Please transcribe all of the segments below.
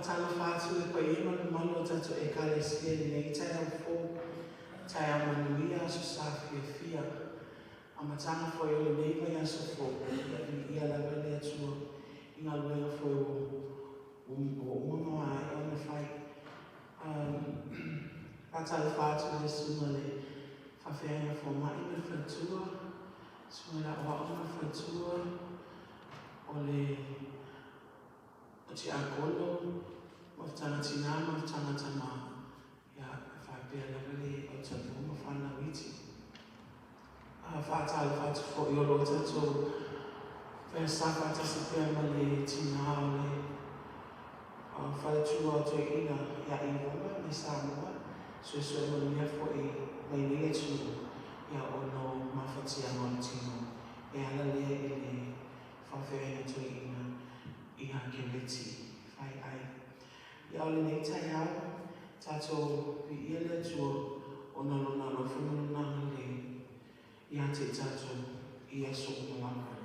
Whakatala whātu e koe ima ni manu o tato e kare sia ni nei tai au fō, tai a manuia so safi e fia. A matanga fo e ole nei mai aso fō, ia la wale atua, inga luenga fo e o umama e ona whai. Whakatala whātu e sunga le whawhianga fo mai me whatua, sunga la o ona whatua, o le o te akolo, mawhtanga tina, mawhtanga tama, ia whapea lawele o te puma whana witi. Whaatala whātu fo i olo tato, whea sāwha tasa pia ma le tina o le whaitua o te ina, ia i wama, me Samoa, sue manuia fo i mai nile tu, ia ono mawhatia mo tino, e ala lea i le whawhianga to ina, I hake reti, whai ai. Ia ole nei tai au, tātou pi ia le tua o nalona no whanalona le ia te tātou I aso o malaka.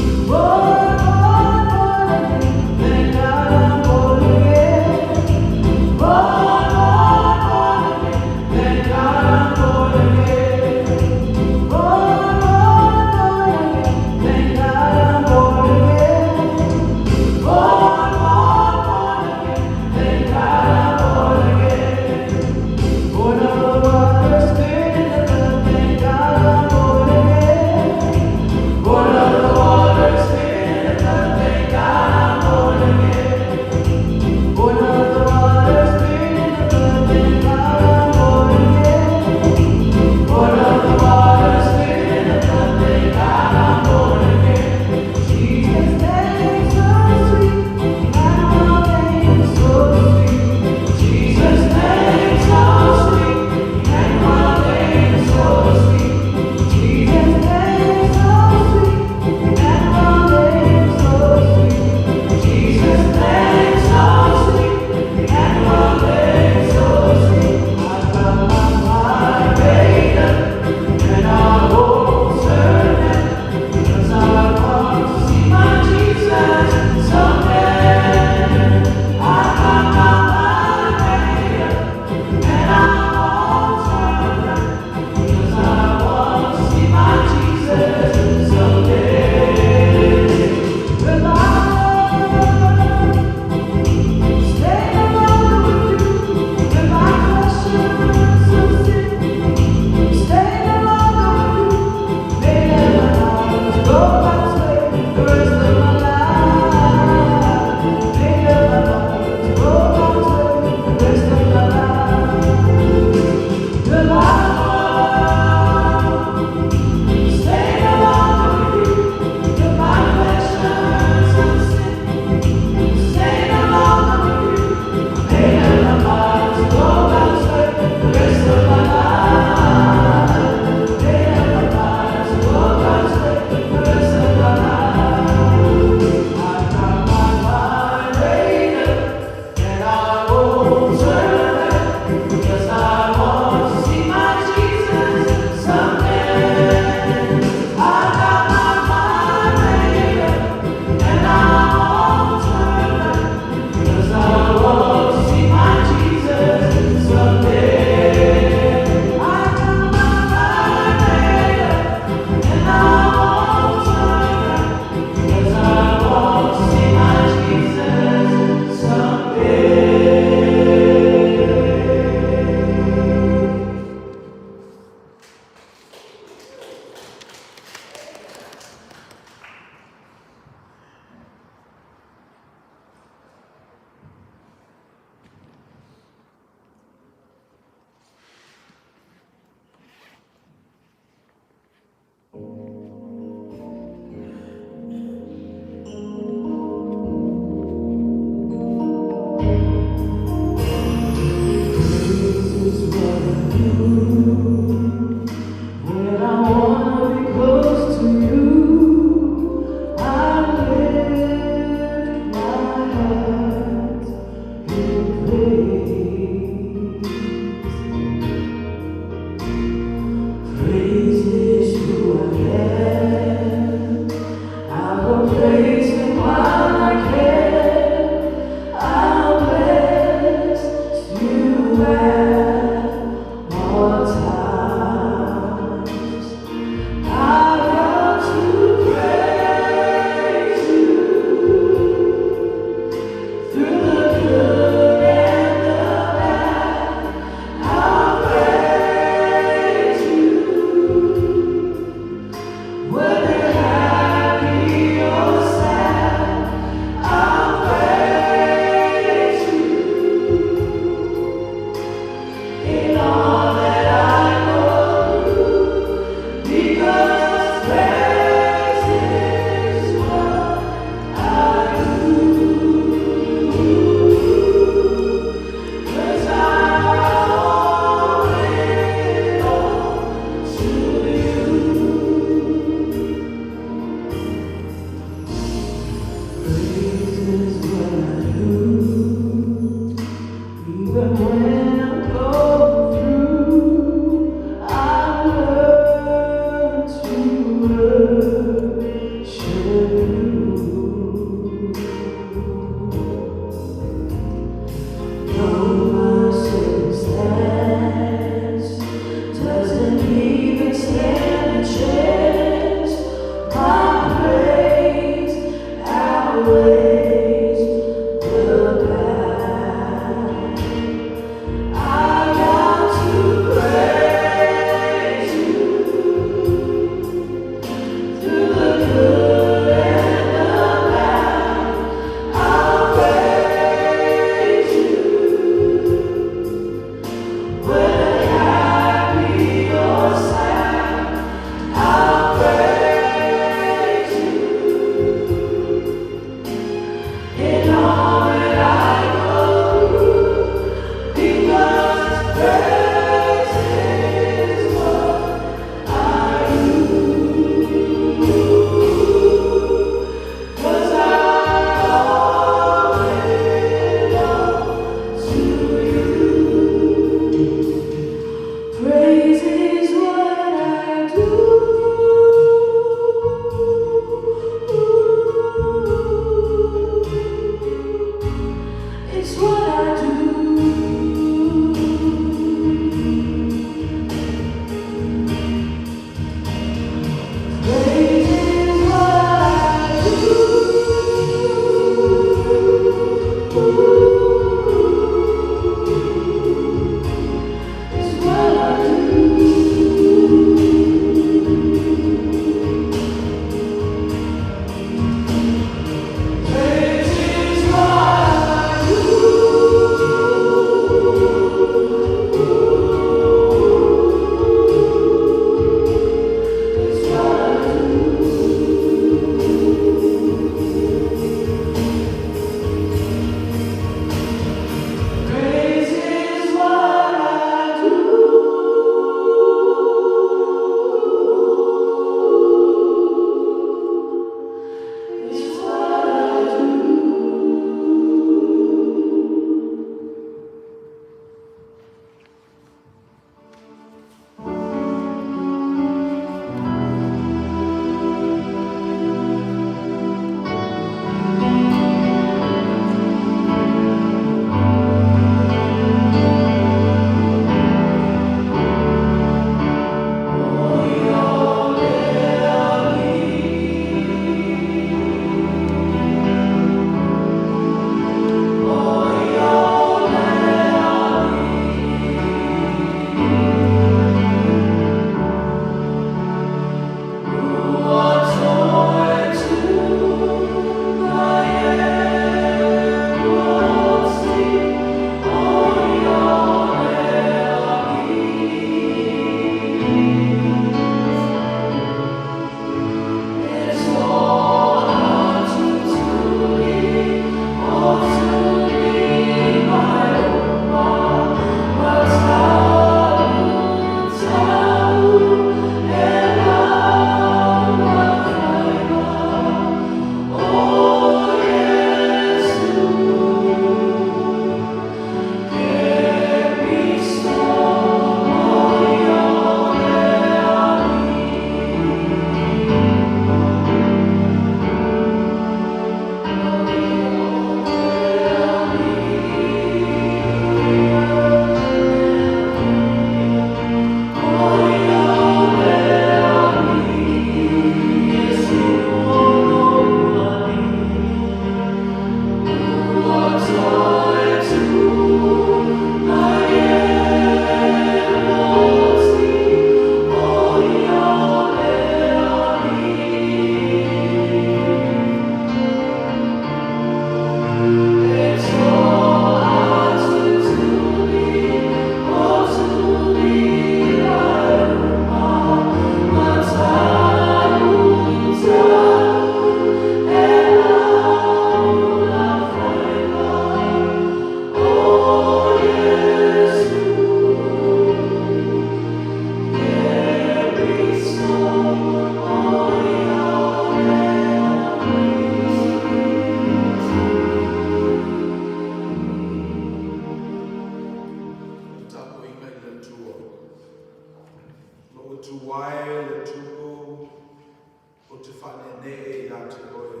whanene e a te oe.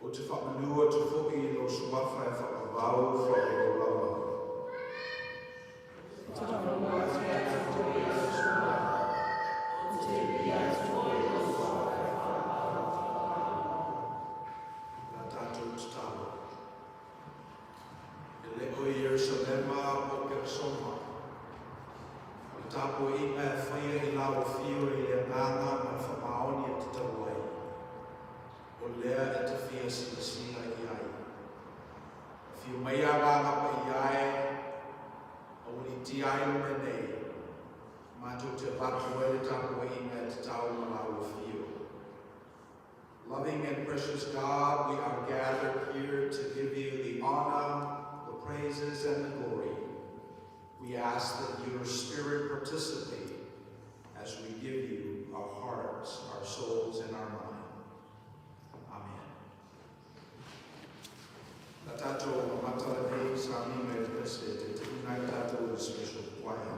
O te whamanua te whoki I lo suafa e whakawau whakawau. Nā tātou te tāua. E leo I Yerusalema o Kersoma. I tāpo I ngā whaia I lau whio I lea nganga ma whamaoni e te tauai. O lea e te whia sina I ai. Whio mai a nganga pa I ai, o ni ti ai o me nei. Mātou te rapu e le tāpo I ngā te tau ma lau whio. Loving and precious God, we are gathered here to give you the honor, the praises, and the glory. We ask that your Spirit participate as we give you our hearts, our souls, and our mind. Amen. Na tātou amata nei sa minga e tese te tinai tātou the special choir.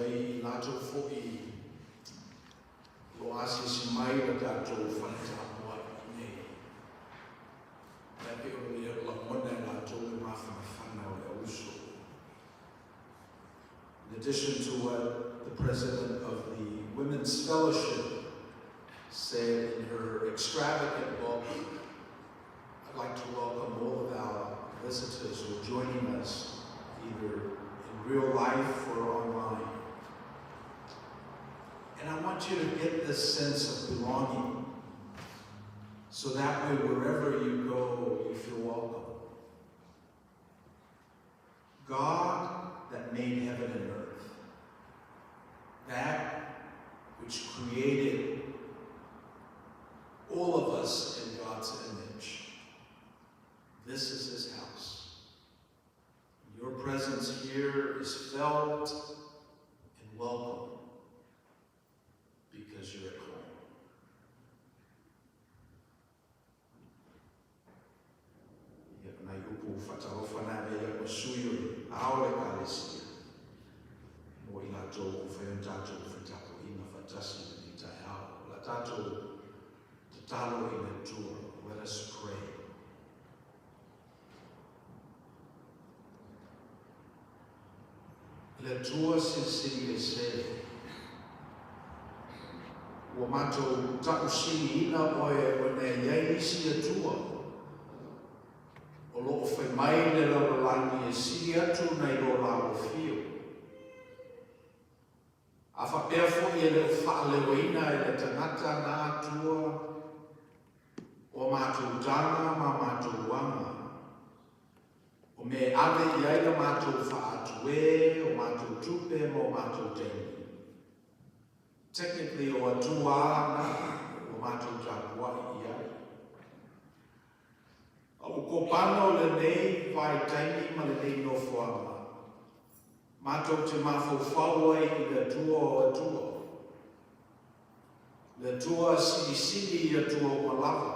ai lātou fo'i lo asisi mai le tātou whanatapua i nei. Tape o le la mona lātou le mawhana o le uso. In addition to what the president of the Women's Fellowship said in her extravagant book, I'd like to welcome all of our visitors who are joining us either in real life or online. And I want you to get this sense of belonging so that way wherever you go, you feel welcome. God that made heaven and earth, that which created all of us in God's image. This is his house. Your presence here is felt and welcome because you're at home. Nai upu whatarowana e a masuyo aole kāresia. Mo I lātou whaion tātou whaitapo ina whatasi ni tai ao. La tātou te talo I le tua. Let us pray. Le tua sisi e se. Wa mātou taku sini ina oe o ne iei isi a tua. O loo whai mai le laulangi e siri atu nei lo lao fio. A whapea fo I le whaalewaina e le tangata nā tua o mātou tanga ma mātou wanga. O me ave I aina mātou whaatue o mātou tupe mo mātou teini. Technically o atua ana o mātou tāpua I ai. O kopano le nei vai taimi ma le nei no whaanga. Mātou te mawhau ai I le tua o atua. Le tua siri I atua o malawa.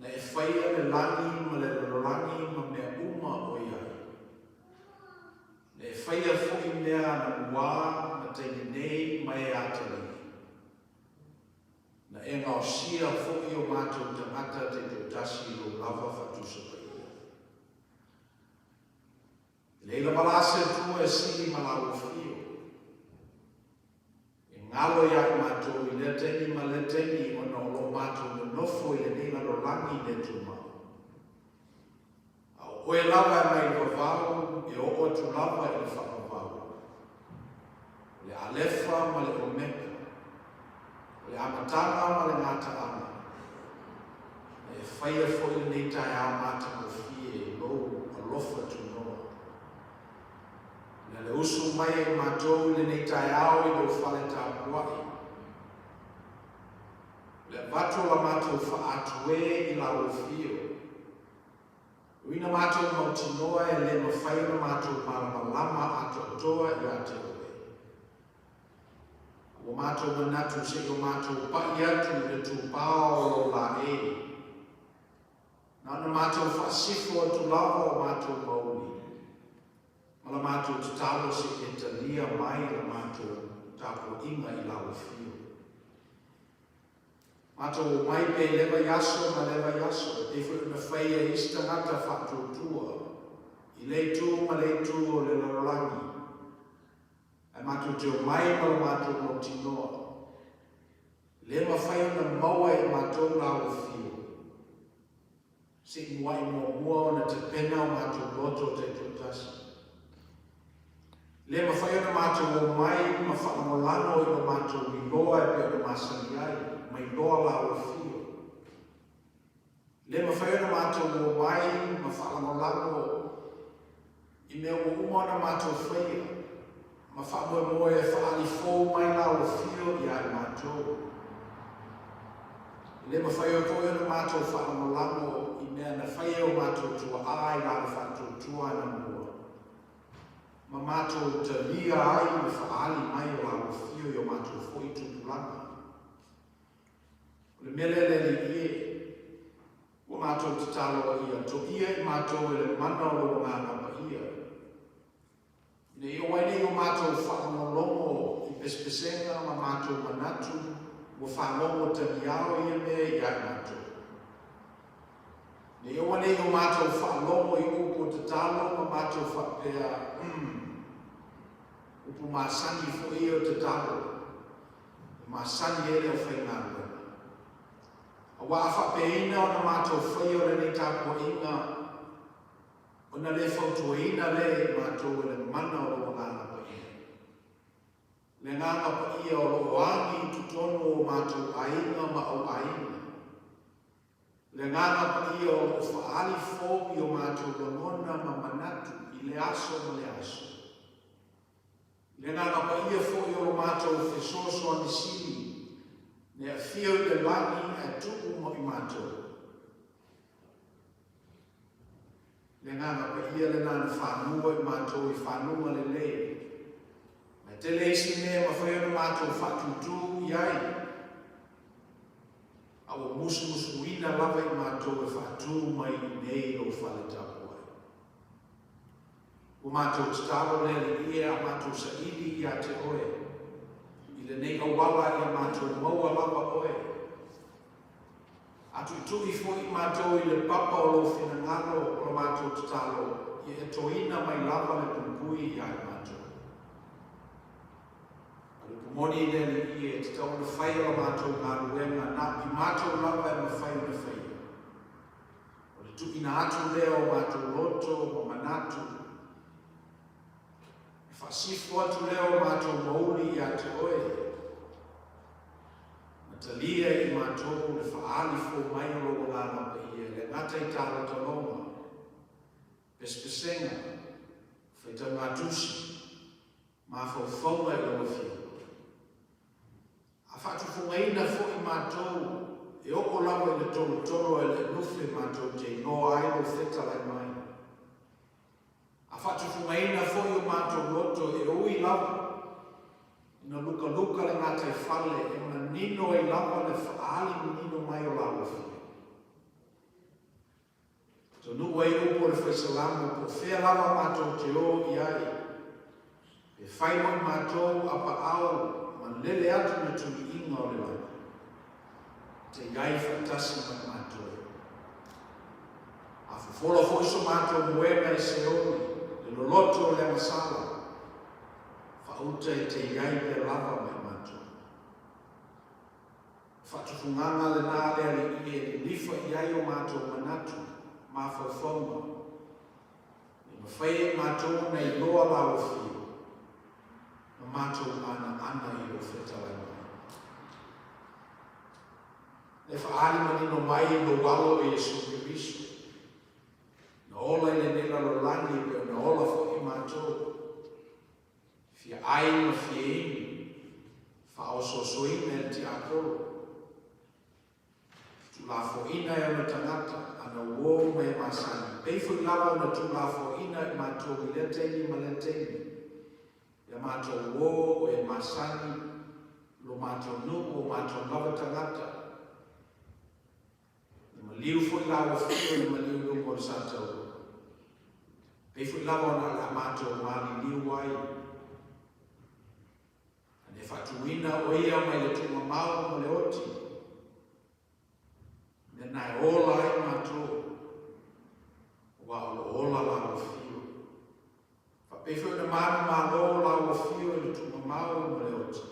Na e whaia le langi ma le rolangi ma mea uma o iai. Na e whaia whoi mea na ua ma teini nei mai atari. Na e ngā sia whoi o mātou tangata te tōtasi o lava whatusa pai. Leila malase tua e siri malau fio. E ngalo ia mātou I le teni ma le teni o na olo mātou na nofo I le neila rolangi le tuma. A oe lawa e mai wawau e o tu lawa I le whakawau. Le alefa ma le omeka. Le amatanga ma le ngata ana. E whaia fo I nei tai a mata o fie lo alofa tu noa. Le usu mai I mātou le nei tai au I lo whale tāpuai. Le vato la mātou whaatue I lau fio. Uina mātou mautinoa e le mawhaina mātou malamalama ato toa I ate oe. O mātou manatu se o mātou pai atu le tūpao lo la e. Nana mātou whasifo atu lava o mātou mauli. Mala mātou te talo se e talia mai la mātou tāpo inga I lau fio. Mātou mai pe lewa yaso ma lewa yaso. E whu na whaia istangata whatu tua. I le tū ma le tū o le larangi. E mātou te o mai ma mātou no tinoa. Le ma whaia na maua E mātou lau fio. Se mwai mua na te pena o mātou loto te tūtasi. Le ma whaia na mātou o mai ma whaamolano I o mātou I loa e pe o masani ai. Mai loa lau fio. Le ma whaia na mātou o mai ma whaamolano I mea o umana mātou whaia. Ma whaamoe e whaali fōu mai lau fio I ai mātou. Le ma whaia o koe na mātou whaamolano I mea na whaia o mātou tua ai lau whātou tua na mua. Ma mātou te lia ai me whaali mai o lau fio I o mātou whoi tupulanga. Le mele le li ie, o mātou te talo ia, to ia I mātou le mana o ngā napa ia. Ne o wai nei o mātou whaongolongo I pespesenga ma mātou manatu mo whanongo tani ao ia me ia mātou. Ne o wai nei o mātou whaolongo I upo te talo ma mātou whapea upo māsani fo I o te talo. Māsani ere o whaingaru. A wā whapeina o na mātou whai o rene tāpua inga o na le whautuaina le mātou e le mana o lo nganga pa ia. Le nganga pa ia o lo oangi tutono o mātou ainga ma au ainga. Le nganga pa ia o lo whaali fōmi o mātou longona ma manatu I le aso ma le aso. Le nganga pa ia fōi o lo mātou whesoso ane sili ne a whio le langi a tuku mo I mātou. Le nganga pa ia le nana whanua I mātou I whanua le le. Me te leisi mea ma whai ana mātou whatutu iai. Awa musu ina lava I mātou e whatu mai nei o whale tapua. O mātou te talo le ia a mātou sa ili I a te oe. I le nei awala I a mātou maua lava oe. Atu tui fwoi mātou I le papa o lo whinangalo o mātou te talo I e toina mai lava le pumpui I a mātou. Ale pumoni le I e te tau na whai o mātou ngā ruenga na I mātou lava e ma whai o na whai. O le tui na atu leo o mātou loto o manatu. Whasifo atu leo mātou mauri I a te oe. Talia I mātou le whaali fō mai o logo ngāna pa ia, le ngata I tālo talonga, pespesenga, whaita ngātusi, mā whauwhaunga I logo whio. A whatu whungaina fō I mātou, e oko lawa I le tolo e le lufe mātou te no ailo wheta lai mai. A whatu whungaina fō I o mātou loto e ui lawa, Ina luka le ngātai whale e una nino e lava le whaali nino mai o lawa whia. So nuku e upo le whaisalamu po whea lava mātou te o I ai. E whai moi mātou apa au man lele atu na tumi inga o le lava. Te iai whatasi mai mātou. A whawhola whoiso mātou muena I se oi, le loloto le amasala. Auta e te iai pe lava mai mātou. Whatufunganga le nāle ale I e lifa iai o mātou manatu, mā whauwhaunga. E mawhai mātou nei loa lao whio, na mātou ana I o whetalai mai. Le whaari manino mai no walo e Jesu Kiriso. Na ola I le nera lo langi pe na ola fo I mātou. Fia ai ma fia imi, wha o so soina te apolo. Tu la fo ina e ona tangata, ana uo mai masani. Peifo I lava ona tu la fo ina e mātou I le teini ma le teini. Ia mātou uo e masani, lo mātou nuku o mātou lava tangata. Ia ma liu fo I lava fio, ia ma liu nuku o sātou. Peifo I lava ona la mātou mali liu wai. E whatuina o ia mai le tunga mau mo le oti. Ne nai ola I mātou. Wa ola la o fio. Whapewhi na māna mālo la o fio le tunga mau mo le oti.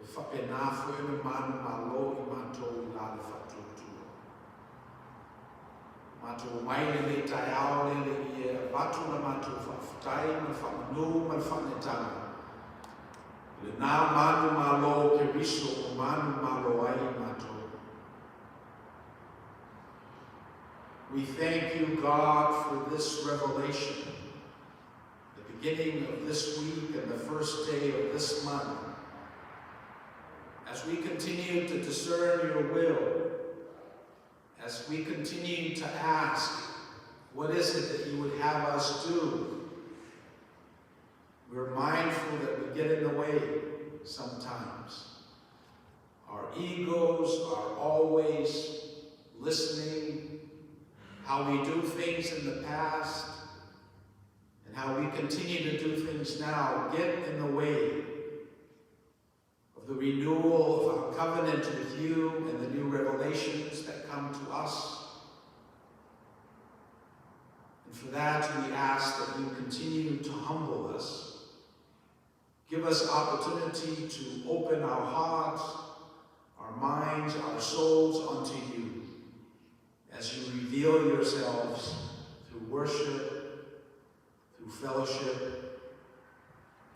E whapenāwhi na māna mālo I mātou I la le whatutua. Mātou mai le tai ao le I e watu na mātou whawhitai na whamanu ma whanetanga. Le nā manu malo ke riso o manu malo ai mātou. We thank you, God, for this revelation, the beginning of this week and the first day of this month. As we continue to discern your will, as we continue to ask, what is it that you would have us do? We're mindful that we get in the way sometimes. Our egos are always listening, how we do things in the past, and and how we continue to do things now get in the way of the renewal of our covenant with you and the new revelations that come to us. And for that, we ask that you continue to humble us. Give us opportunity to open our hearts, our minds, our souls unto you as you reveal yourselves through worship, through fellowship,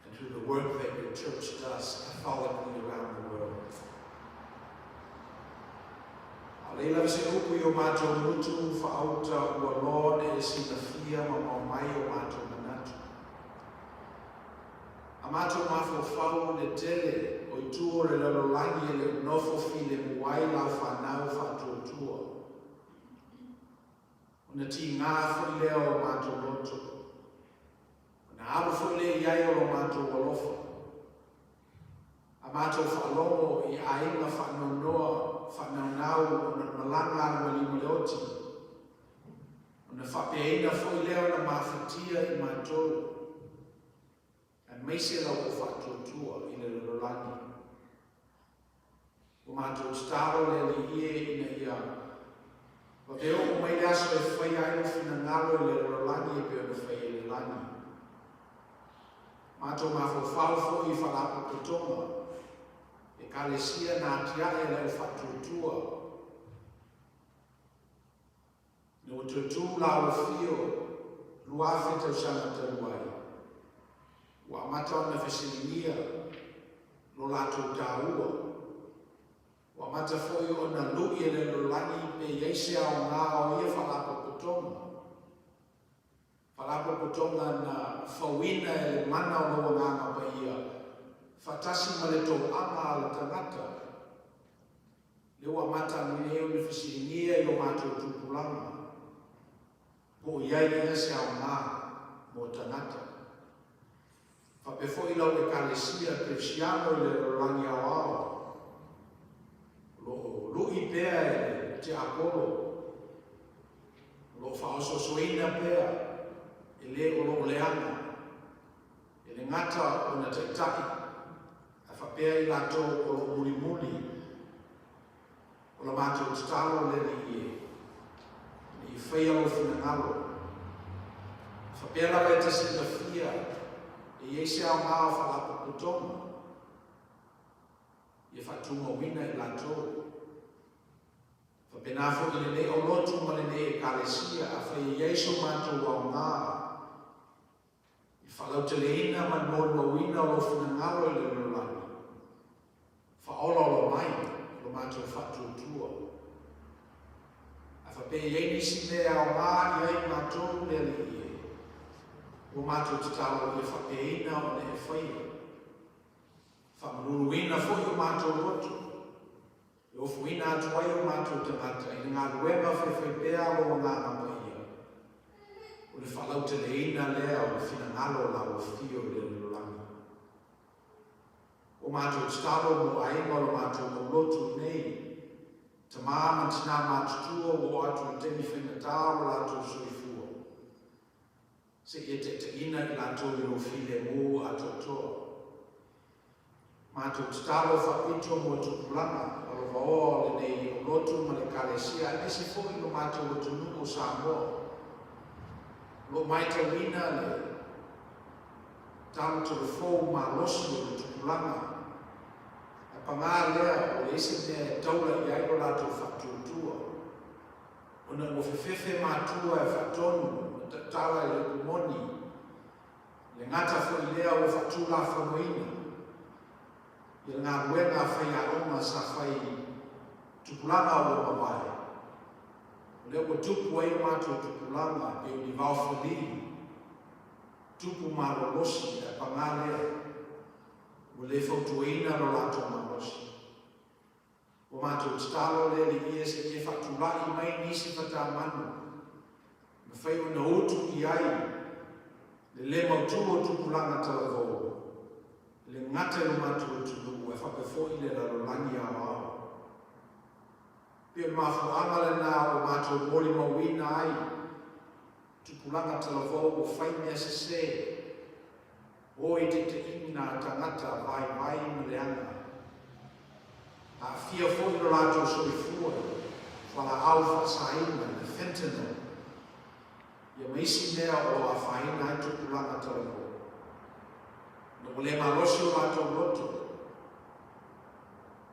and through the work that your church does Catholically around the world. Leila se upu yo mātou mutu whaauta ua Lord e si na fia ma mai o mātou manatu. A mātou mafo whau le tele o i tua re lalolangi e le nofo fi le muai lau whanau whatua tua. O na ti ngā fui leo o mātou loto. O na alu fui le iai o mātou walofa. A mātou whalongo i ainga whanaunoa whanaunau o na malanga o lima leoti. O na whapeina fui leo na mawhatia i mātou. A meise lau o whatuatua i le lololangi. O mātou staro le li ie i na ia. Wa te o mai aso e whai aino whina ngalo i le lololangi e peo na whai e le langi. Mātou mawhau i whalapo putonga. E kalesia nā tiae leo whatuatua. No tutu lau fio, luafe tau sana tau wai. Wa amata na whesilinia, lo lato tāua. Wa amata foi o na lui e le lolangi pe yeise au ngā o ia whalapo putonga. Whalapo putonga na whawina e le mana o loa nganga pa ia. Whatasi ma le tau anga a le tangata. Leo amata ni leo ni whesilinia i o mātou tupulanga. Po iai ia se au ngā mo tangata. Whapefo i lau e kalesia Cristiano i le rolangi au ao. Lo lui pēa e te Apollo. Lo whaoso soina pēa e le o lo leanga. E le ngata o na taitaki. A whapea i lato o lo muli muli. O la mātou talo le li e. I whaia o whina ngalo. Whapea la e te sina fia. E eise au ngā whalapo putonga. I whatunga wina i lato. Whapenafo i le o lotu ma le ne e kalesia a whai Iesu mātou au ngā. I whalau te leina man mōrua wina o lo whina ngalo i le rolangi. Whaola o lo mai lo mātou whatuatua. A whape iei nisi mea au ngā i ai mātou le li i. O mātou te talo i whapeina o ne e whaia. Whamaruruina fo i o mātou roto. E o fuina atu ai o mātou tangata. I ngā ruenga whai pēa o ngā ngapaia. O le whalau te leina lea o le whina ngalo lau o fio le lulanga. O mātou te talo mo ainga o mātou o lotu nei. Ta māma tina mātutua o atu temi whina tālo lātou soifua. Se e te ina i lato i o file mō a totoa. Mātou te talo whapito mo tupulanga, o lo vaoa le nei o lotu ma le kalesia, e se fo i lo mātou o tunu o Samoa. Lo mai te wina le talo te rifou ma losi o le tupulanga. A pangā lea o le ese mea e taula i aigo lato whatuatua. O na mo whewhewe mātua e whatonu, tala i le kumoni, le ngata fo i lea o whatula whanoina, i le ngā ruenga whai a onga sa whai tupulanga o mawai. O leo ko tupu ai o mātou tupulanga, pe o ni vau whaniri, tupu maro losi e pangālea, o le whautuina no lato marosi. O mātou talo le li ia se e whatulai mai nisi whata manu, na whai o na otu i ai, le mautu o tupulanga tala vau, le ngata o mātou o tunu, e whapefo i le rarolangi a wao. Pia mafu amala nā o mātou mori mawina ai, tupulanga talavou o whai mea se o i te ina tangata vai mleanga. A fia fōi no lātou soi fua, whala au whasaina, the fentanyl. Ia maisi mea o a whaina i tupulanga talavou. No le malosi o lātou loto.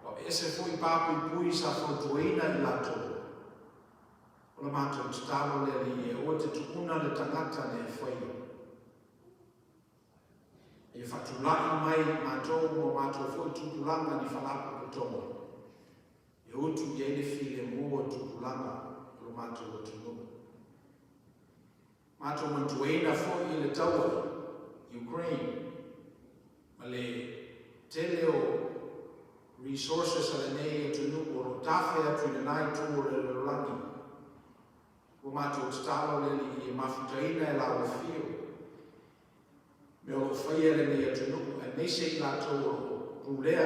Wa ese fōi pāpui pui sa whautuina i lātou. O la mātou tatalo le li e o te tukuna le tangata ne whai. E whatulai mai mātou mo mātou fōi tupulanga ni whalapu kutonga. E utu i ene file mua tupulanga o mātou o tununga. Mātou mantueina fōi i le taua, Ukraine, ma le tele o resources a le nei e tununga o lo tawhe atu i le nai tū o le lorangi. O mātou tatalo le li e mafutaina e la o fio. Me o whaia le nei atunu, e meise i lātou o rulea.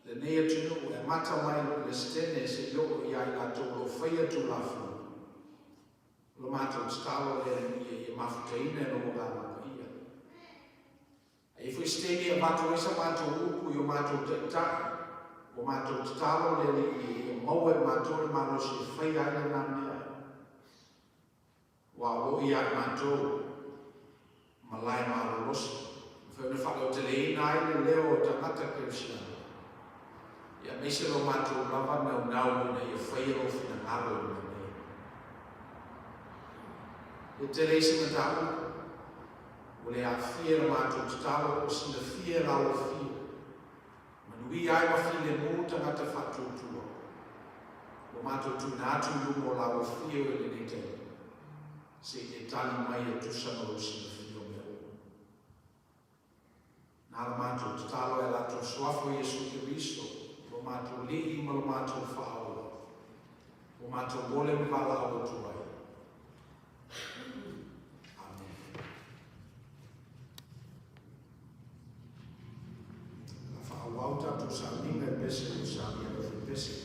Le nei atunu e mata mai le stene se ioko i ai lātou o whaia tu la fu. Lo mātou tatalo le ni e mafutaina e no ngā makaia. E fui stene e mātou esa mātou upu i o mātou taitaki. O mātou tatalo le li e maue mātou le manosi e whaia ai na mea. Wa o i ai mātou. Malai marolosi. Whaune whakau te lei nai le leo o tangata Kirisiana. Ia meise lo mātou lava nau na ia whaia o whina ngaro i nei. E te lei se matau, o le a whia lo mātou tatalo o sina whia lau o whia. Manui ai wafi le mō tangata whatutua. O mātou tūna atu lumo lau o whia o le nei tei. Se e tali mai e tusana o sina whia. Nāra mātou tatalo e lātou suafo Iesu Kiristo, lo mātou lihi ma lo mātou whaola, lo mātou wole mwala o tuai. Amen. La whaawau tātou sa minga pese o sa minga pese.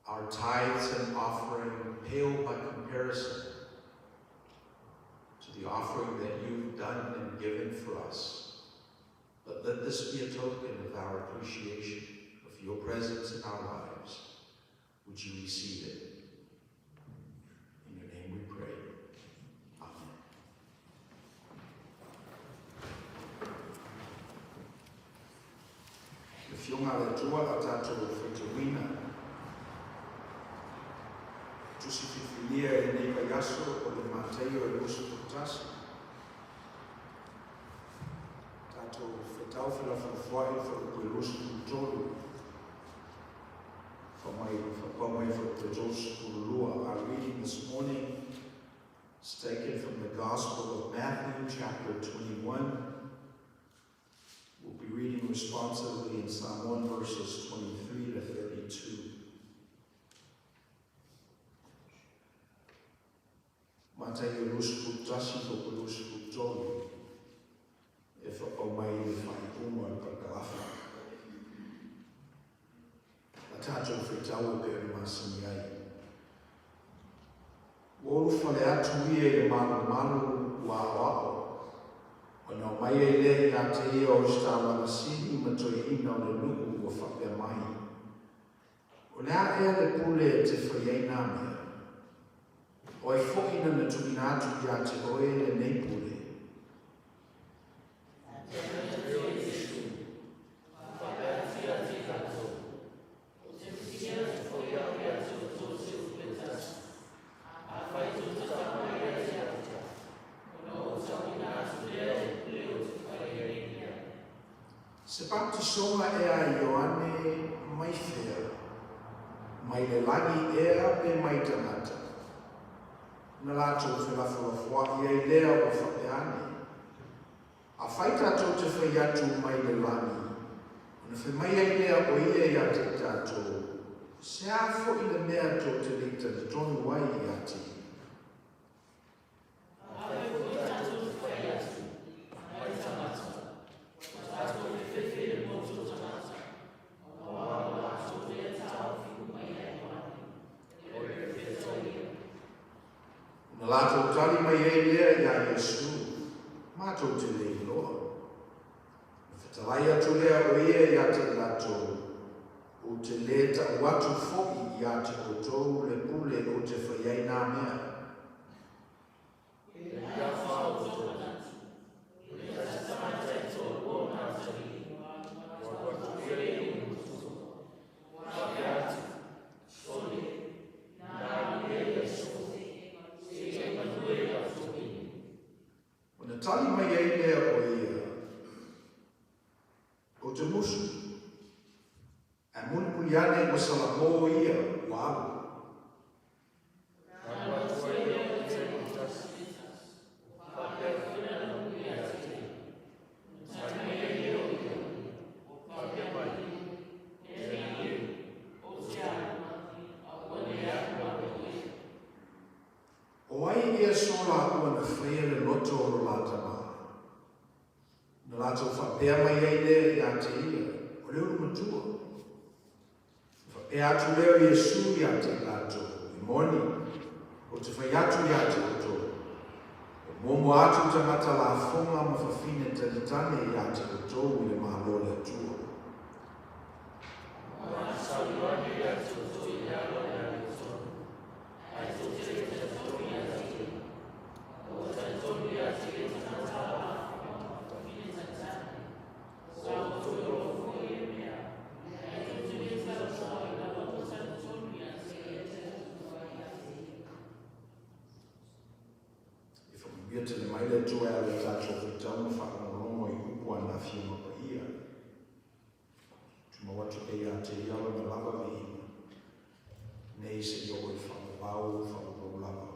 Our tithes and offering pale by comparison to the offering that you've done and given for us. But let this be a token of our appreciation of your presence in our lives. Would you receive it? In your name we pray. Amen. Le fiona le tua la tātou whetawina. Tusi fifilia e nei yaso o le mateo e lusu tutasi. Tātou whetau whilafuafuai whakapulusu tolu. Our reading this morning is taken from the Gospel of Matthew, chapter 21. We'll be reading responsively in Psalm 1, verses 23 to 32. Matai urusku tasi urusku tolu. If a mai le fai uma kakalafa. Atato whetau e masini ai. Wolu fale atu ie le malu wa wao. Wana mai e le a te ia o stawa na sini matoi ina o le nuku o whapea mai. O le a ea le pule te whaiei nāmea. O e whoina na tumina atu ia te oe le nei pule. Se baptisonga ea Ioane mai whea, mai le lagi ea pe mai tangata. Na lātou whelawhawhua ia I lea o whapeane. A whai tātou te whai atu mai le lagi. Na whi mai ai lea o ia ia te tātou. Se a fo I le mea tō te lita le tonu wai I ati. Lato tali mai e lea ia Iesu, mātou te lei loa. Whetalai atu lea o ia te lato, o te leta o atu foki ia te kotou le pule o te whaiei nā mea. Tali mai ei lea o ia, o te musu, e munipuli ane o salamo ia, waru. O ai ia sola ua na whaia le loto o la tama. Na lātou whapea mai ei lea ia te ia, o leo matua. Whapea atu leo Iesu ia te lātou, I moni, o te whai atu ia te koto. O momo atu tangata la whonga ma whawhine talitane ia te koto le mahalo le tua. Ia te le mai le tua e le tātou whetau na whakarongo I upua na whiunga pa ia. Tuma watu e ia te iala na lava vi nei se I oe whakapau lava.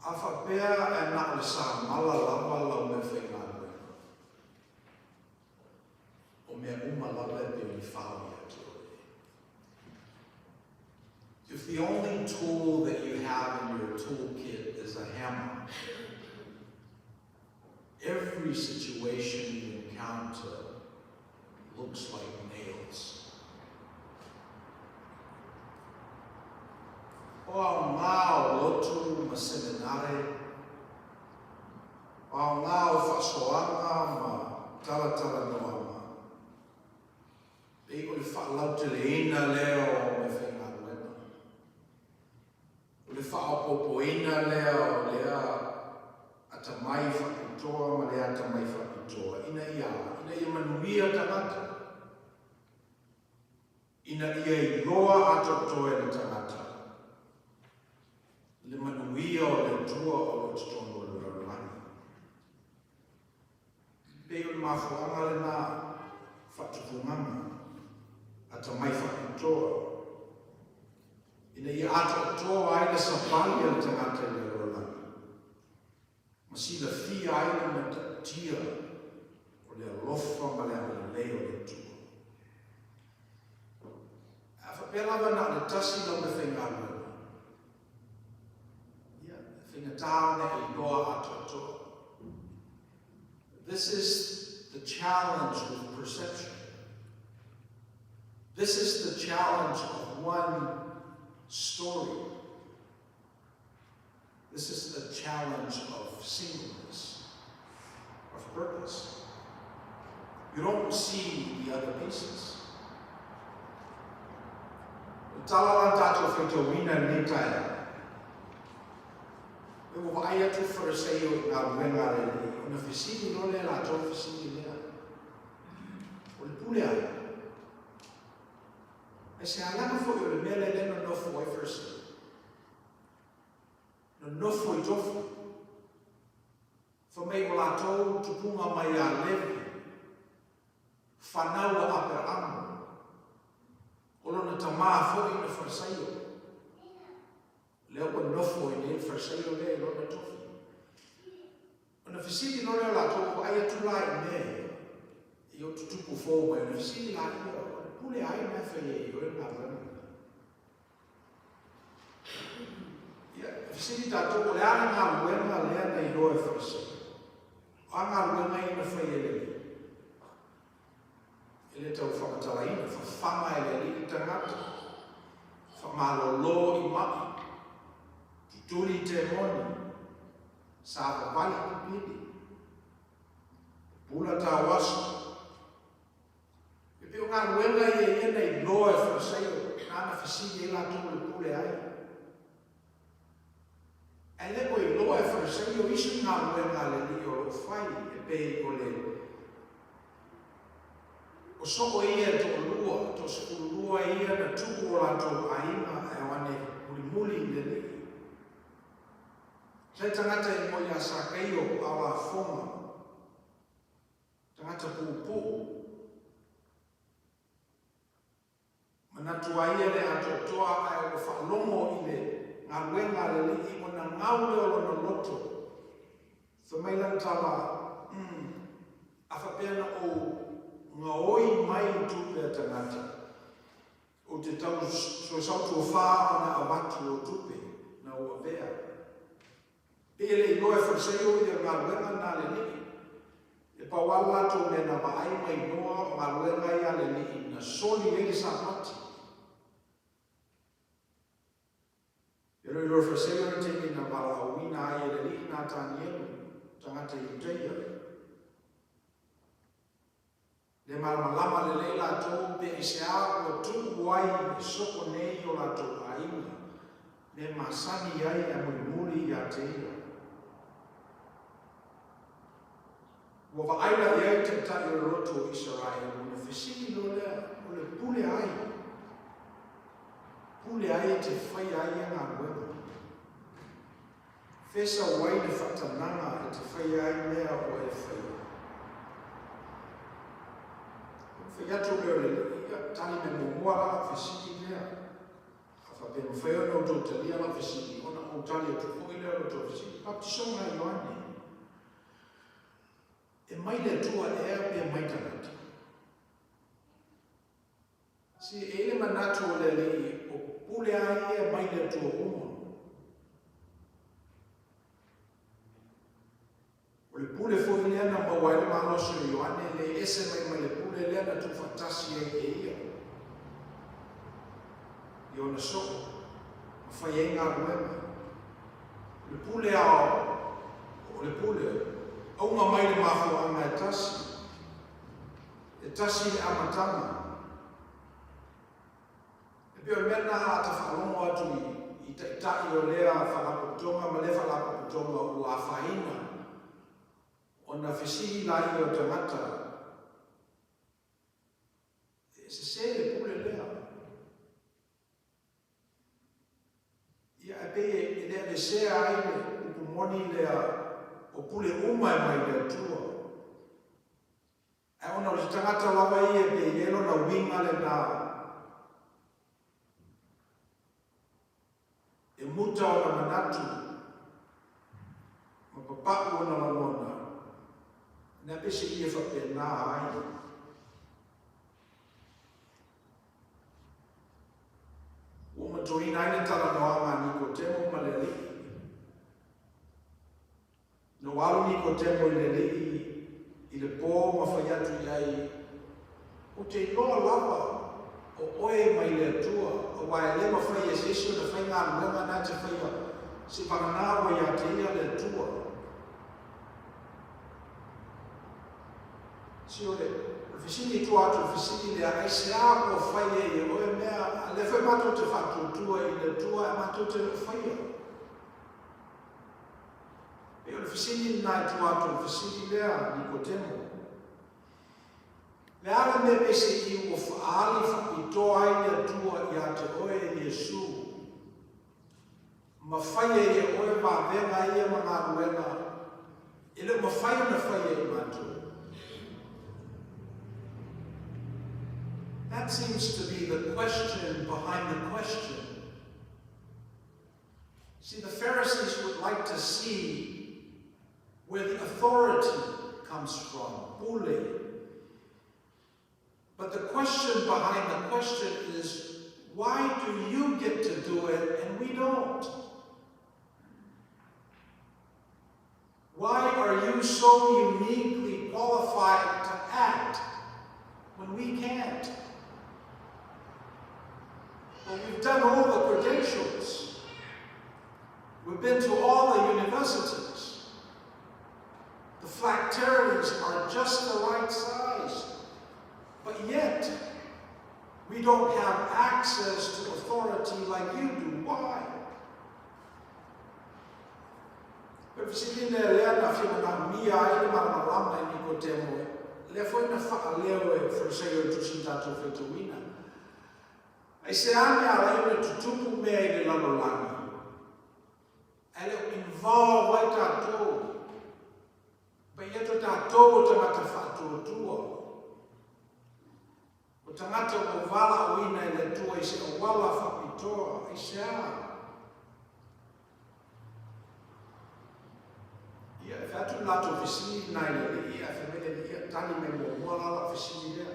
A whapea e na le sa mala lava lau me whenga rue. O mea lava e pe o I whao ia te oe. If the only tool that you have in your toolkit is a hammer, every situation you encounter looks like nails. O au ngā o lotu ma seminare, o au ngā o whasoanga ma talatala noama. Pei o le whaalau te leina leo me whenga ruena. O le whaapopoina leo lea ata mai whakitoa ma lea ata mai whakitoa. Ina ia manuia tangata. Ina ia I roa ato toe le tangata. o lo tono le rarani. Peo mafuanga le na whatufunganga ata mai whakutoa. Ina I ato toa ai le sapali le tangata le rarani. Masila fia ai le matatia o le alofa ma le leo le tua. Whapelawa na le tasi no me whengalu. Whengatāne I noa atotoa. This is the challenge with perception. This is the challenge of one story. This is the challenge of singleness, of purpose. You don't see the other pieces. Talawan tato whaito wina ni taia. E o vai atu whareseo ngā ruenga rei. O na whisini no lea la tō whisini lea. O le pule ai. E se alanga fo I o le mea le no nofo ai whareseo. No nofo I tofu. Whamei o la tō tupunga mai a levi. Whanau a apera amu. Olona tamā foi na wharasaio. Leo ko nofo I nei wharasaio lea I lona tofi. Ona whisiri no leo la tōku ai atu lai nei. I o tutupu fōu mai. Ona whisiri la ia. Ona pule ai mai whaie I o e ngā rana. Whisiri tātou le ana ngā ruenga lea nei loe wharasaio. O ngā ruenga I na whaie lea. Ele tau whakatalaina, whawhanga ele li I tangata. Whamalolo I mai. Tuturi te moni. Sāpa vali I pili. Pula tā wasu. E peo ngā ruenga I nei loe wharasaio. Nāna whisiri la tō le pule ai. E le koe loe wharasaio isu ngā ruenga le li o lo whai. E pei o le o soko ia to lua, to soko lua ia na tuku o la to aima e wane muli le ni. Sai tangata I mo ia sakaio awa fonga. Tangata pupu. Manatua ia le ato toa ai o whalomo I le ngā ruenga le li I mo na ngaule o na loto. Whamailan tala, awhapena o ngā oi mai tupe a tangata. O te tau so sautu o whā na awatu o tupe, na o avea. Pele I noe wharseo I ngā ruenga nā le niki. E pawala tō me na maai mai noa ngā ruenga I a le niki, na soli ele sa mati. E roi roi wharseo na temi na wala awina ai e le niki nā tāni elu, tangata I uteia. Le malamalama le leila tō pe I se a o tuku ai e soko nei o la tō aina. Le masani ai a muri I a te ia. Wa wa'aila iai te tai o roto Israel. O le whisini no lea, o le pule ai. Pule ai te whai ai a ngā ruenga. Whesa wai le whatananga e te whai ai mea o e whai. Whaiato leo le tani me mōmua la whisiki lea. Whape mo whaio no tō te lia la whisiki. Ona o tali o tupo I leo no tō whisiki. Baptisonga I Ioane. E mai le tua ea pe mai tangata. Si e le manatu o le li o pule ai e mai le tua umo. O le pule foi lea na mawaile maloso I Ioane le ese mai le pule lea na tu fantasi e ia. I ona soko. Ma whai e ngā ruenga. Le pule ao. O le pule. Aunga mai le mafo anga e tasi. E tasi le amatanga. E pio mena a ta whalomo atu I tai o lea whalapotonga ma le whalapotonga o a whaina. O na whisiri lai o tangata. E se le pule lea. Ia e pe e lea le sea ai le upumoni moni lea o pule uma e mai lea tua. E ona o le tangata lawa i e pe ielo na winga le na e muta o na manatu ma papaku o na lalona na pese i e whapena ai. O matoina aina tala noanga Nikodemo ma le lii. No walu Nikodemo i le lii i le pō ma whai atu iai. O te iloa lava o oe mai le atua. O wae le ma whai e sesio na whai ngā runga nā te whai a si panganāwa i a te ia le atua. Si ore, fisini tua atu fisini le a se a o whai e oe mea le whai mato te whatutua i le tua e mato te whai a. E o le fisini nai tua atu fisini lea Nikodemo. Le ala me pese i o whaali whapitoa ai le atua i a te oe Iesu. Ma whai e oe wā venga i e mga ruenga. E le ma whai na whai e mato. That seems to be the question behind the question. See, the Pharisees would like to see where the authority comes from, pule. But the question behind the question is, why do you get to do it and we don't? Why are you so uniquely qualified to act when we can't? Well, we've done all the credentials. We've been to all the universities. The phylacteries are just the right size. But yet, we don't have access to authority like you do. Why? But si le lea na whina na mia ai le marama i Nikodemo, le foi na whaaleo e whariseo tusi tātou whetawina. Ai se ane a rei na tutupu mea i le lalolanga. E le involve ai tātou. Pa ieto tātou o tangata whatuatua. O tangata o wala o ina i le tua i se o wala whapitoa. Ai se a. Ia e whatu lato whisini nai le ia e whamele le ia tani me mo mualala whisini lea.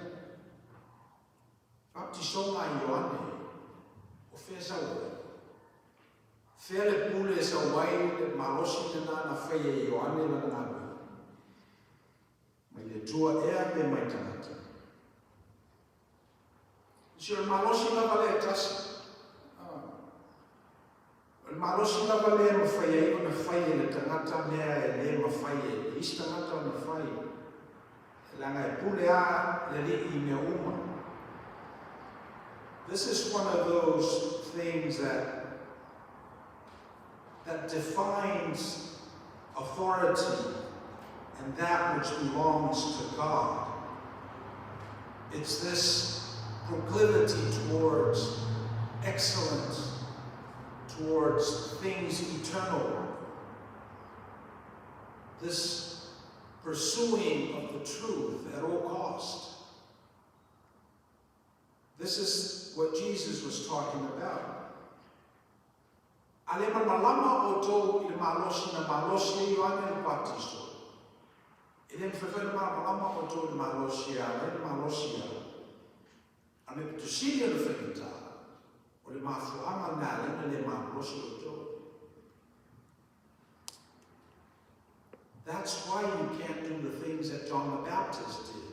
Baptisonga i Ioane, o whea saua. Whea le pule sa wai le malosi na na whea i Ioane na ngāwi. Mai le tua ea me mai tangata. Si o le malosi na wale e tasi. O le malosi na wale e ma whea i o na whea le tangata mea e le ma whea e isi tangata o na whea. E langa e pule a le li I mea uma. This is one of those things that defines authority and that which belongs to God. It's this proclivity towards excellence, towards things eternal. This pursuing of the truth at all cost. This is what Jesus was talking about. Ale malama o tō I le malosi na malosi I Ioane le Baptisto. I le mwhewhena malama o tō le malosi a le malosi a. A me pitusiri le whenita o le mafuanga nā le malosi o tō. That's why you can't do the things that John the Baptist did.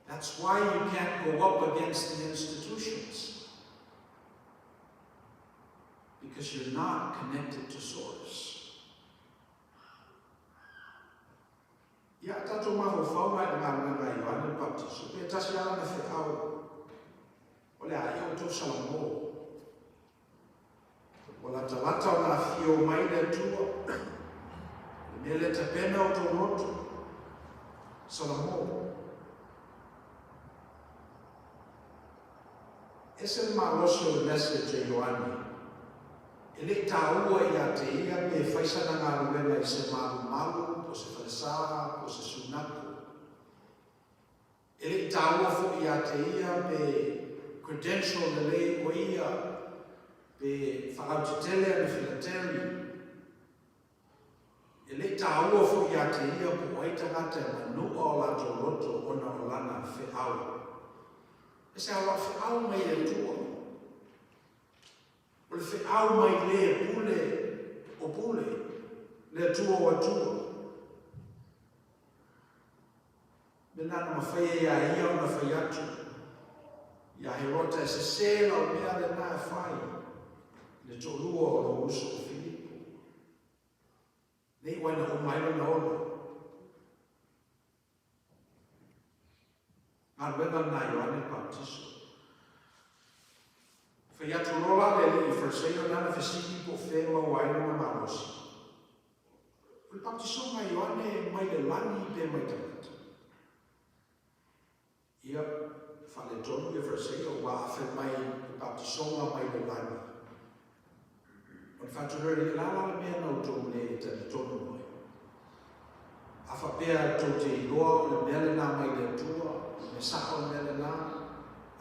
That's why you can't go up against the institutions. Because you're not connected to source. Ia tato maho whaunga I ngā Ioane le Baptisto. Pea tasi ala na whekau. Ole a iau tō Salamo. Wala talata o ngā whio mai le tua. Me le tapena o tō roto. Salamo. Ese malosi o message e Ioane. E le tāua ia te ia me whaisana ngā ruenga I se malu, po se whalesā, po se sunaku. E le tāua fo ia te ia me credential le le o ia pe whakautitele me whilateri. E le tāua fo ia te ia po aitangata e manu o lato roto ona o lana whi au. E se awa whi au mai e tua. O le whi au mai le pule o pule, le tua o tua. Me nana mawhaia ia ia o na whai atu. Ia he rota e se sela o mea le nā e whai. Le tō lua o lo uso o Filipo. Nei waina o mailo na ono. Ngā ruenga nā Ioane Baptiso. Whai atu rola le li I wharseo nana whesiki po whenua waino na marosi. Ule baptiso ngā Ioane mai le lani pe mai tangata. Ia whale tonu e wharseo wa awhe mai le baptiso ngā mai le lani. O le whaturere I lala le mea nau tō le tani tonu mai. A whapea tō te iloa o le mea le nā mai le tua, me sako le mea le nā,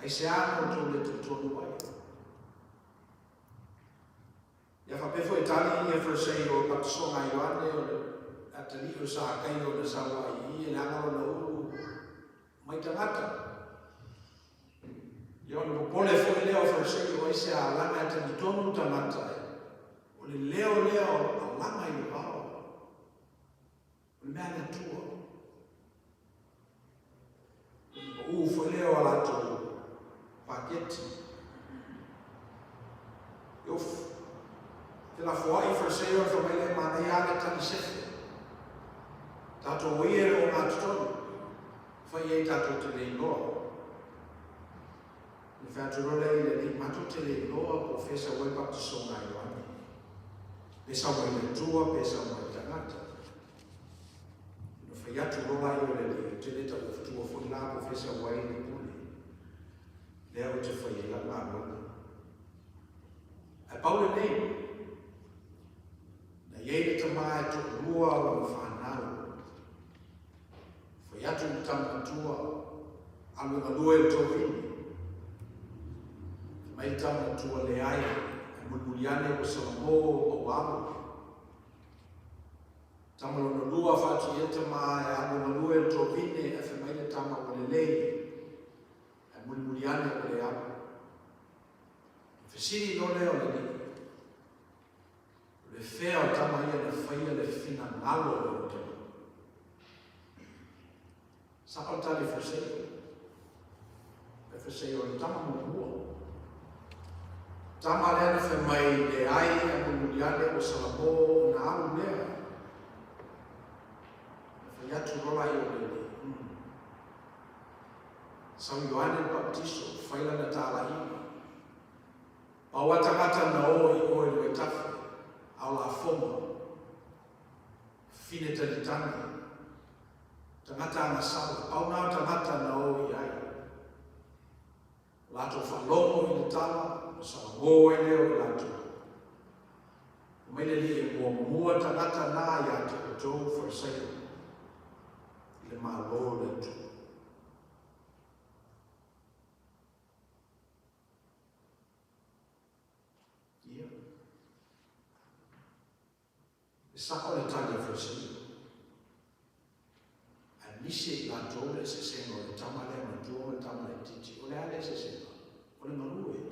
ai se āno tō le te tonu mai. Ia whapea fo e tali I e wharseo o baptiso ngā Ioane o le atali o sa kai o le sawa I e langaro na uru mai tangata. Ia o le popole fo e leo wharseo o ise a langa e tani tonu tangata e. O le leo a langa I le pao. O le mea na tua. O fo leo a lato paketi. Iof. Te la fua I wharseo e whamele mana I ale tani sefe. Tato oie o ngā tutonu. Whai e tato te le iloa. Le whaturole I le ni mato te le iloa po whesa wai baptiso ngā Ioane. Pesa wai le tua, pesa wai tangata. No whai atu rola I o le li, te le tau tua fo la po whesa wai le pule. Lea o te whai e la ngā rola. E paule nei, na iei le tamae to rua o le whanau. Whai atu le tamatua, alu na lua e tō vini. Mai tamatua le ai, mulmuliane o Salamo o Wamu. Tamalo no lua whatu ieta maa e amo na lua e tō vine e whemaile tama o le lei. E mulmuliane o le amu. Whesiri no leo le ni. Le whea o tama ia na whaia le whina ngalo o te. Sapa tali whesei. E whesei o le tama mo mua. Tama lea na whemai le ai e mulmuliane o Salamo na amu lea. E whaiatu rola I o le ni. Sau Ioane Baptiso, whaila na tāla ima. Paua tangata na o I o e lue tawhi, au la fonga. Fine talitani. Tangata ana sala, pau nao tangata na o I ai. Lato whalomo I le tala, Salamo e leo I lato. Umaile li e mua tangata na ia te kotou wharsaya. Le malo le tu. Ia. E sako le tali wharsaya. A nisi la tole se sengo le tamale ma tuo le tamale titi. O le ale se sengo. O le malue.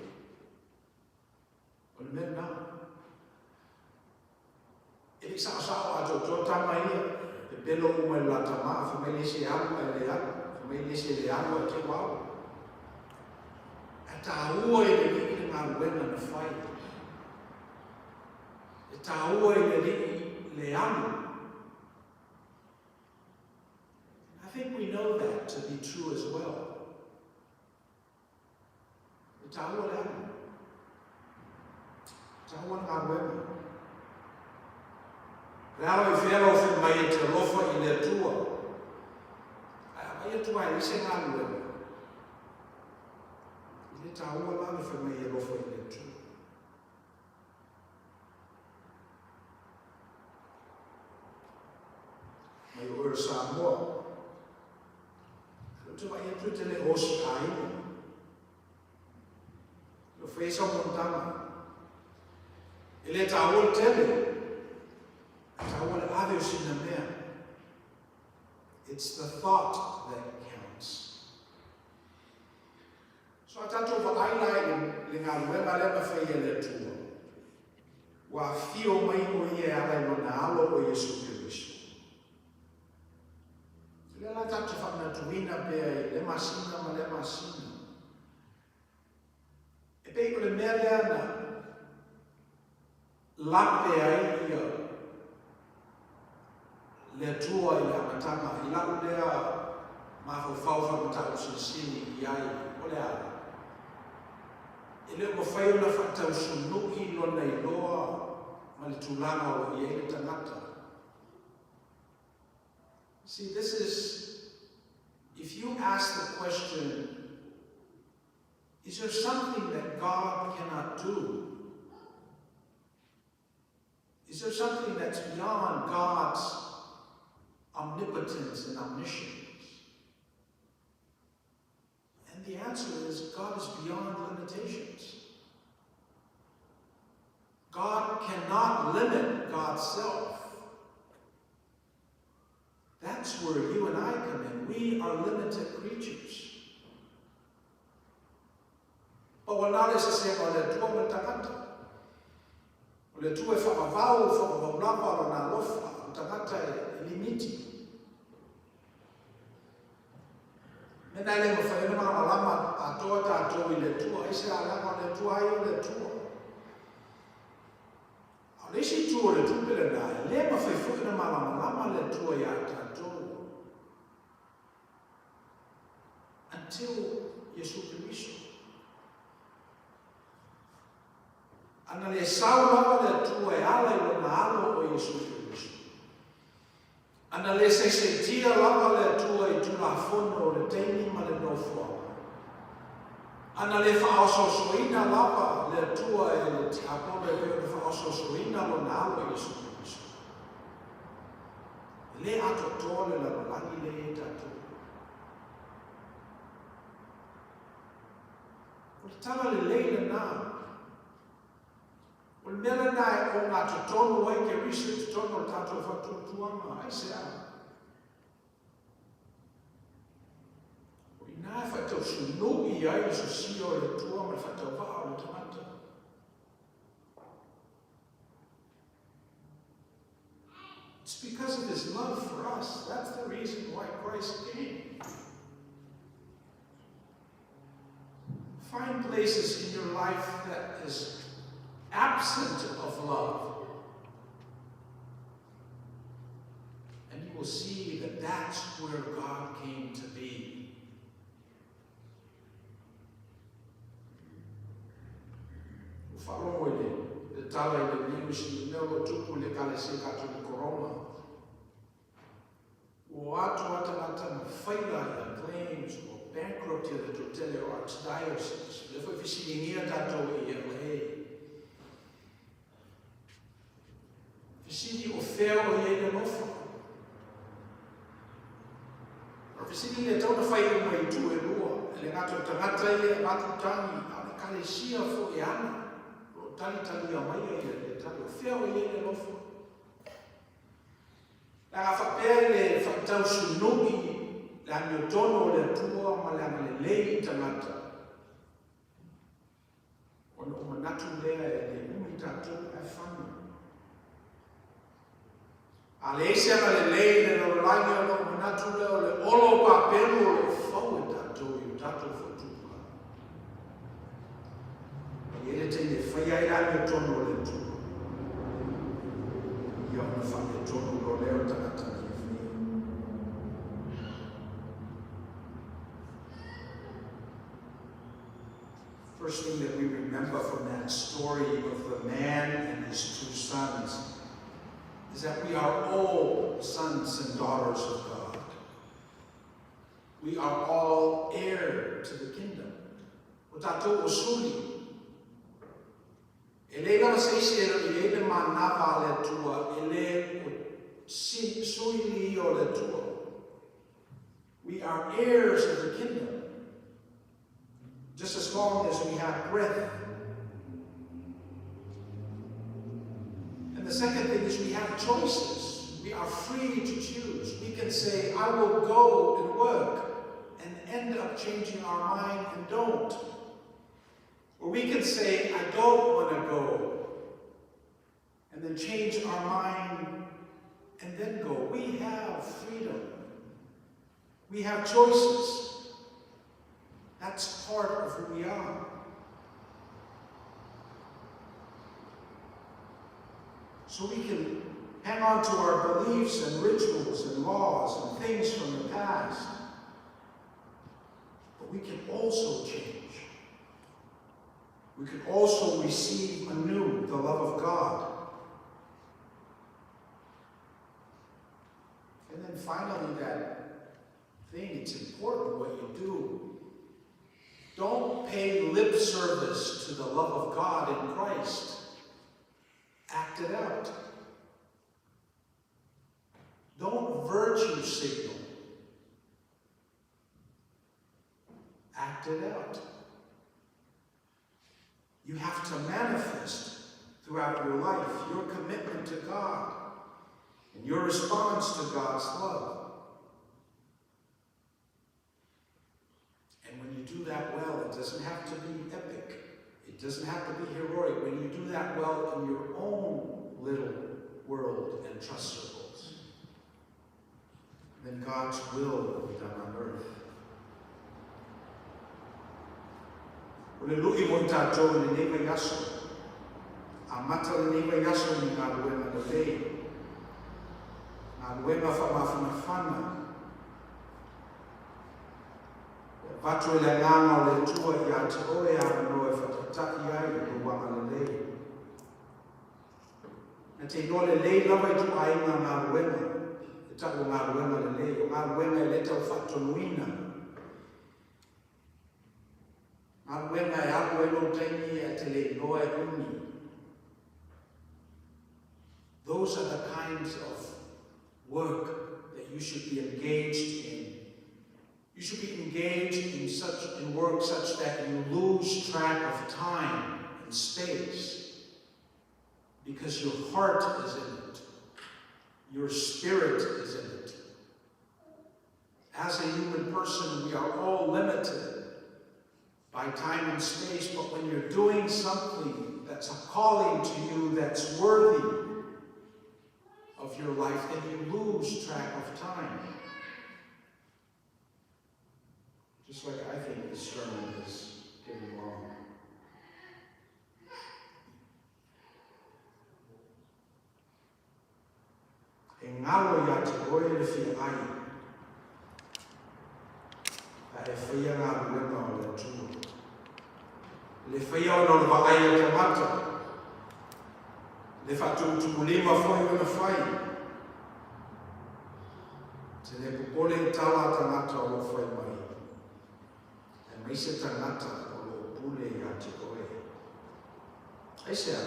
O le mena. E li sao ato to tamaia. E pelo uma la tama, família se ama e le ama, família se le ama e te wau. E tā ua e le ni ngā wena na whai. E tā ua e le ni le ama. I think we know that to be true as well. E tā ua le ama. Tā ua ngā wena. Realo I whero whi mai e te rofa I le tua. Mai e tua I se ngā luenga. I le tā ua lana whi mai e rofa I le tua. over Samoa. Tuma ia tu tele osi ai. Lo fez montana. Ele tawol tele. Tawol ave sinamea. It's the thought that counts. So atato va ailai le ngā luenga lema whai ele tua. Wa fio mai o ie ala no na alo o Yesu Kiriso. Le la tatu whana tuina pe le masina ma le masina. E pe ko le mea lea na lape ai ia le tua i le amatanga i la ulea mawhau whamatau sinsini i ai o le ala. Ele o whai ona whatau sunu i lona i loa ma le tūlanga o i ele tangata. See, this is, if you ask the question, is there something that God cannot do? Is there something that's beyond God's omnipotence and omniscience? And the answer is God is beyond limitations. God cannot limit God's self. That's where you and I come in. We are limited creatures. But we're not as to say, well, le tua me tangata. Le tua e whakavau, whakavaulapa o nā lofa, o tangata e limiti. Mena le mawhaina mga malama atoa tātou i le tua, ese alama le tua ai o le tua. A lesi tua le tupele nai, le mawhaifuina mga malama le tua i a tātou. Until Yesu Kiriso. Ana le saulava le tua e ala i lona alo o Yesu Kiriso. Ana le se tia lava le tua i tula fono o le teini ma le nofua. Ana le whaososoina lava le tua e le tiapole pe o le whaososoina lona alo o Yesu Kiriso. Le ato tole la rolangi le e tatu. O tala le leila nā. O mele nai o ngā tutonu ai ke risi tutonu o tātou whatutuanga ai se a. O i nā whatau sunu i ai so si o le tua ma whatau waa o le tamata. It's because of his love for us. That's the reason why Christ came. Find places in your life that is absent of love. And you will see that that's where God came to be. Ufalomo le tala i le niusi nelo tupu le kale se katu le korona. O atu atamata na whaila i claims o bankruptcy of the Totele Archdiocese. Le foi fisilingia tātou i LA. Fisili o feo o iei le mofa. O fisili le tau na whai o mai tu e lua. Le ngato tangata i e matu tangi. A le kalesia fo e ana. O tali a mai e le tali o feo o iei le mofa. La nga whapea le whaktau sunungi. La miotono o le tua ma le lei tangata. O no manatu lea e le umi tātou e whanu. A le ese ana le lei le nolangi o no manatu lea o le olo papelu o le whau e tātou i o tātou whatupa. I ele te le whai ai la miotono o le tua. I ona whame tono o leo tangata. First thing that we remember from that story of the man and his two sons is that we are all sons and daughters of God. We are all heir to the kingdom. O tātou o suli. E le ngā seisi e le manava le tua, e le sui o le tua. We are heirs of the kingdom, just as long as we have breath. And the second thing is we have choices. We are free to choose. We can say, I will go and work, and end up changing our mind and don't. Or we can say, I don't want to go, and then change our mind and then go. We have freedom. We have choices. That's part of who we are. So we can hang on to our beliefs and rituals and laws and things from the past. But we can also change. We can also receive anew the love of God. And then finally, that thing, it's important what you do. Don't pay lip service to the love of God in Christ. Act it out. Don't virtue signal. Act it out. You have to manifest throughout your life your commitment to God and your response to God's love. And when you do that well, it doesn't have to be epic. It doesn't have to be heroic. When you do that well in your own little world and trust circles, then God's will be done on earth. O le lui mo tātou le neiva yaso. A mata le neiva yaso ni ngā luenga le lei. Ngā luenga whamawhanawhana. Watu e le nganga o le tua I a te oe a no e whatatai ai o wanga le lei. Na te no le lei lawa I tu ainga ngā luenga. E tako ngā luenga le lei. O ngā luenga e le tau whatonuina. When I have well taini at noa uni. Those are the kinds of work that you should be engaged in. You should be engaged in work such that you lose track of time and space, because your heart is in it. Your spirit is in it. As a human person, we are all limited by time and space, but when you're doing something that's a calling to you that's worthy of your life, then you lose track of time. Just like I think this sermon is getting long. E ngalo ia te oe le fia ai, a e whaia ngā ruenga o le tū. Le whaia o le whaai te mata. Le whatutuku lima whai o na whai. Te le pupole tala tangata o whai mai. E maise tangata o lo pule ia te oe. Eisea.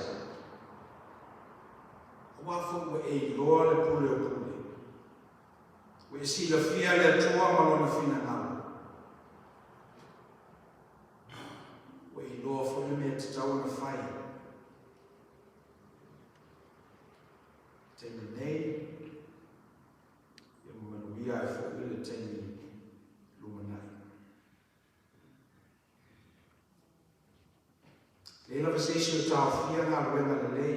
Wafu e loa le pule o pule. We si la fia le tua malona fina ngala. Loa whai mea te tau na whai. Tēnei nei, e manuia e whai le tēnei lumanai. Leila wasesi o tāo whia ngā ruenga le lei,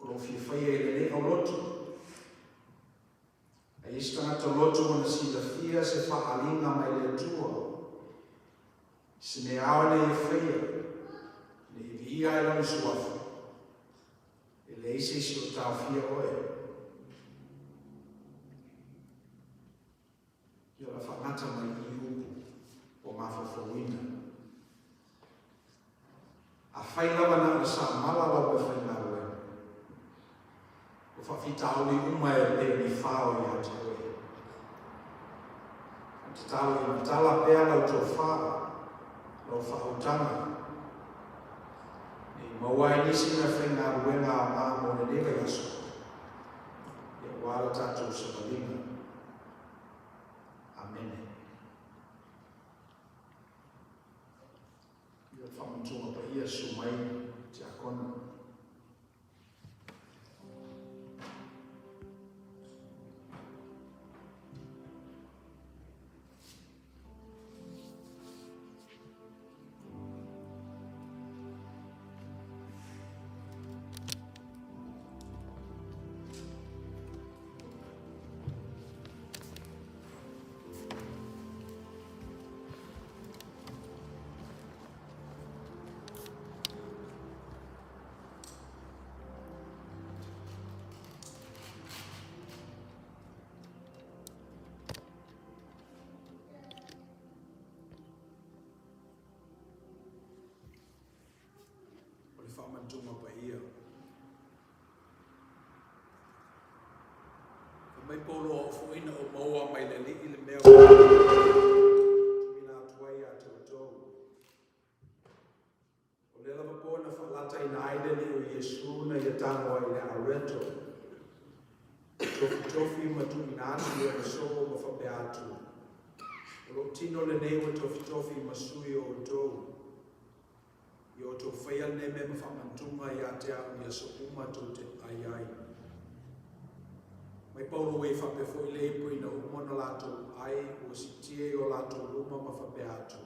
o lo fia whai e le lei au lotu. E istangata lotu wana si la fia se whaalinga mai le tua. Se ne aone e whaia, ne I vi ai lani suafu, e le ise si o tau whia oe. Ia la whangata mai I upu, o mawhawhawina. A whailawa na le sa malawa pe whaina oe. O whawhitauli uma e le ni whao I ate oe. Te tau I matala pea lau tō whao, lo whautanga. Ni mawai nisi na whainga ruenga a mā mo ne newe aso. wala tātou samalinga. Amen. Ia whamantunga pa ia sumai te akona. Whamantunga pa ia. Mai polo o fuina o maua mai le li le mea. Tumina atuai a tautou. O le lava pōna whalata ina aile ni o Yesu na ia tango ai le areto. Tofi matu ina atu ia na soko ma whape atu. O lo tino le newa tofi masui o tou. Yo to whaia ne me mawhamantunga i a te au ia so uma to te ai. Mai paulo wei whape fo i leipo ina umona lato ai o si tie o lato luma ma whape atu.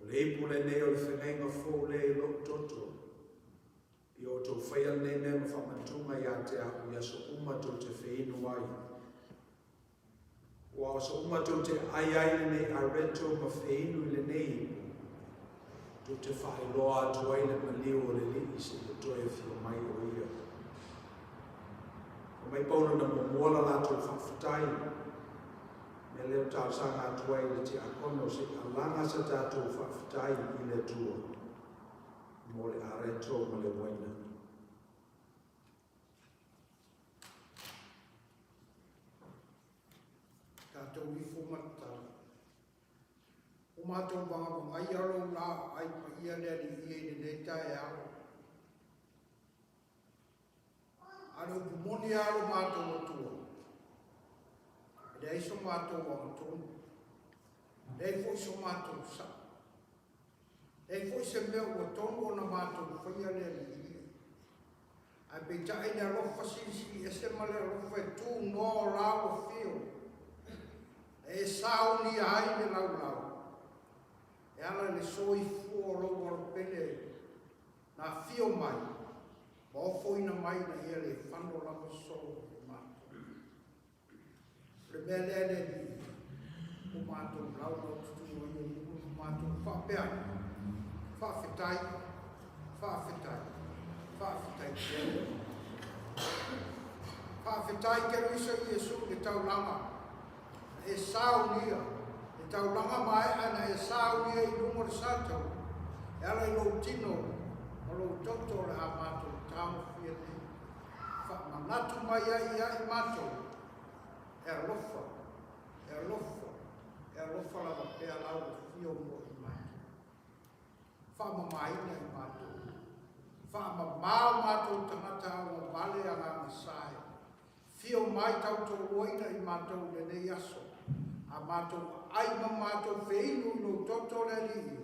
O leipo le ne o le whenenga fo le lo toto. Yo to whaia ne me mawhamantunga i a te au ia so uma to te wheinu ai. Wa so uma to te ai ne a reto ma wheinu le nei. To te whailoa atuai le maliu o le li se le toe whio mai o ia. O mai pauna na momola lato whawhatai. Me leo tau sanga atuai le te akono se alanga sa tātou whawhatai i le tua. Mo le areto ma le waina. Tātou i whumata. O mātou wanga ai aro la ai pa ia lea ni ie ne tae aro. Aro pumoni aro mātou o tua. Rei so mātou wanga tonu. Rei foi so mātou sa. Rei foi se mea o tonu o na mātou whaia lea ni ie. Ai pe tae ni alofa sisi e se male alofa e tū no rao o fio. E sao ni ai me lau lau. E ala le soi fuo roa pele na fio mai. Ma o foina mai na ia le whano lama so e mātou. Le mea lea le ni o mātou lau lau tutu o ia ni o mātou whapea. Whawhetai. Whawhetai ke ruisa Iesu le tau lama. E sao nia. Tau langa mai ana e sao ia i lungo le santo. E ala i lo tino, o lo toto le a mātou tau fia ne. Manatu mai ia i mātou. E alofa lava pea lau fio mo i mātou. Whamamaina i mātou. Whamamau mātou tangata o vale a ngā masai. Fio mai tau tō oina i mātou le nei aso. A mātou ai ma mātou wheinu no toto le li.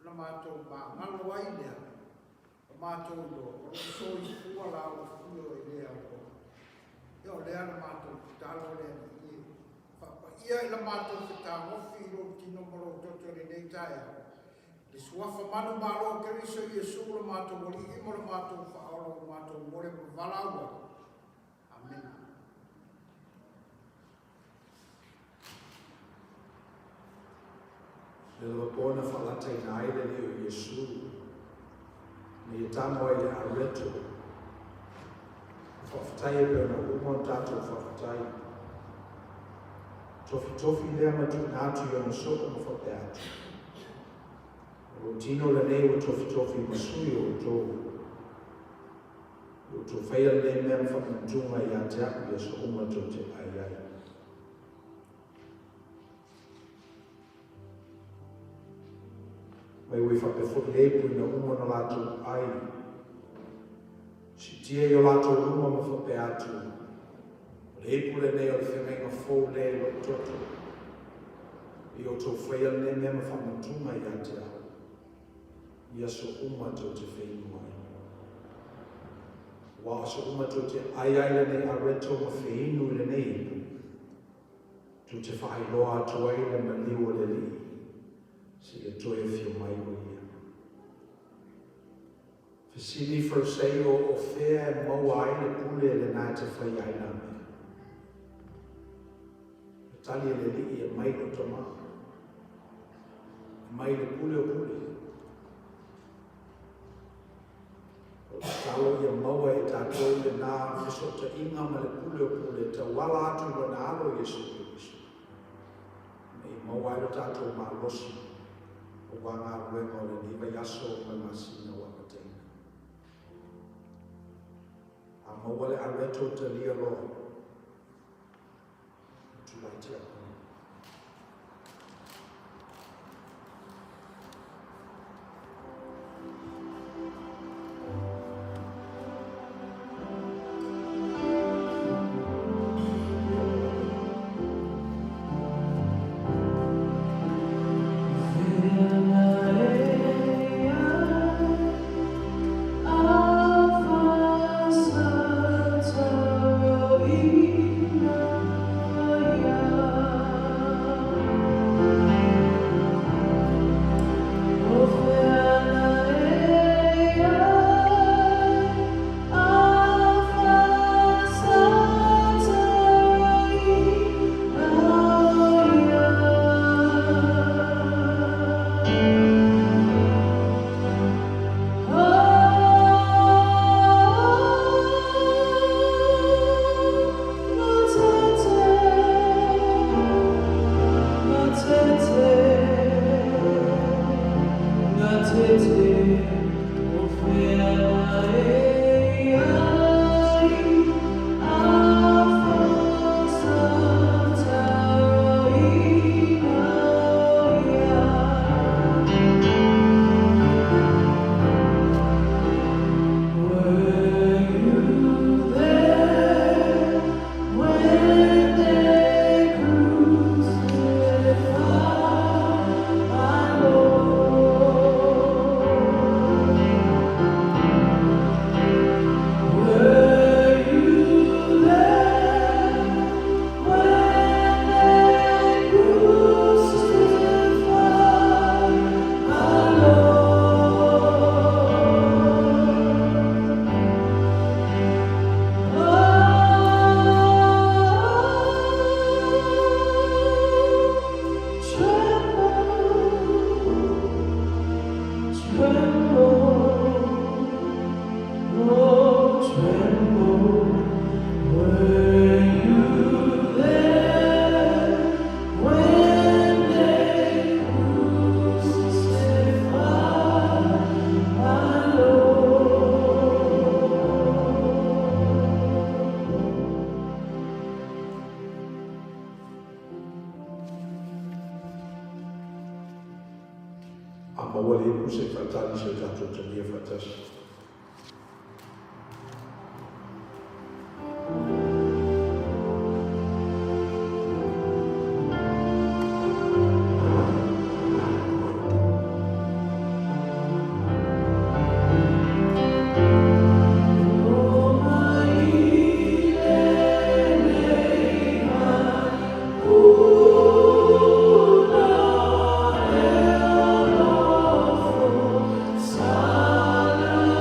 La mātou ma ngalo ai lea. La mātou no soi fua la o fio e lea o. Eo lea la mātou talo lea ni ie. Whapa ia i la mātou whita ngofi no tino moro toto le nei tae. Le suafa manu maro keriso Iesu la mātou mori imo la mātou whaoro la mātou more valaua. Amen. Le lopona whalata i naile ni o Iesu. Ni e tamo ai le areto. Whawhatai e pēr na umon tātou whawhatai. Tofi lea matu nātu i ana soko ma whape atu. O tino le nei o tofi masui o tō. O tō whaia le mea whakantunga i a te aku i a so umato te ai. Mai ui whape whapeepu i na umona lato ai. Si tia i o lato uma ma whape atu. Le pule nei o le whenga fōu le lo toto. I o tō whaia ne mea ma whamutunga i atea. Ia so uma tō te whenua ai. Wa so uma tō te ai le nei a reto ma wheinu le nei. Tō te whailoa tō ai le maliu le li. Si le toi whio mai o ia. Fasili frosei o whea mau ai le pule le nā te whai ai nā mea. Tali le li e mai o toma. Mai le pule o pule. O talo ia maua e tātou le nā whisota inga ma le pule o pule ta wala atu wa nā alo Yesu Christu. Mei maua e tātou mā losi o wanga ruenga o le niwa yaso ma masina wa patenga. A maua le areto te lia roa. Tulaitia. Mawale kuse fatali se tato tania fatasi. Sana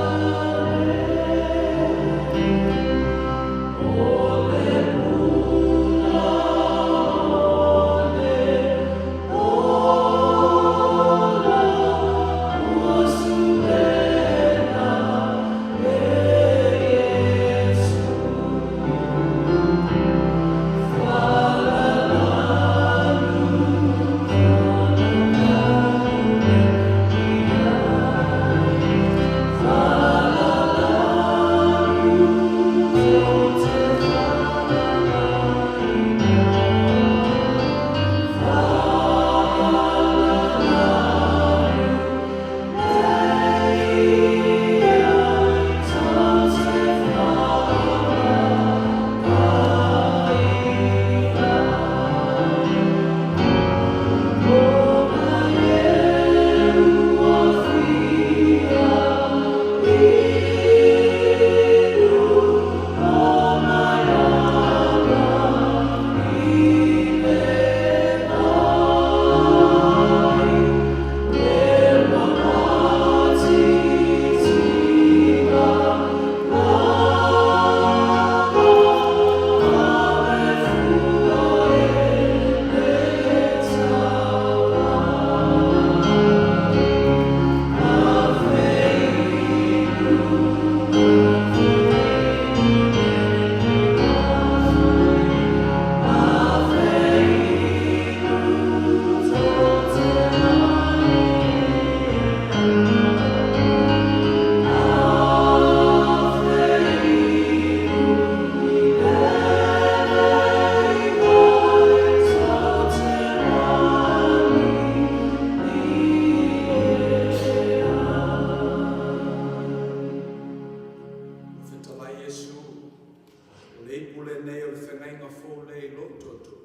nei o whengainga fōle I lo toto.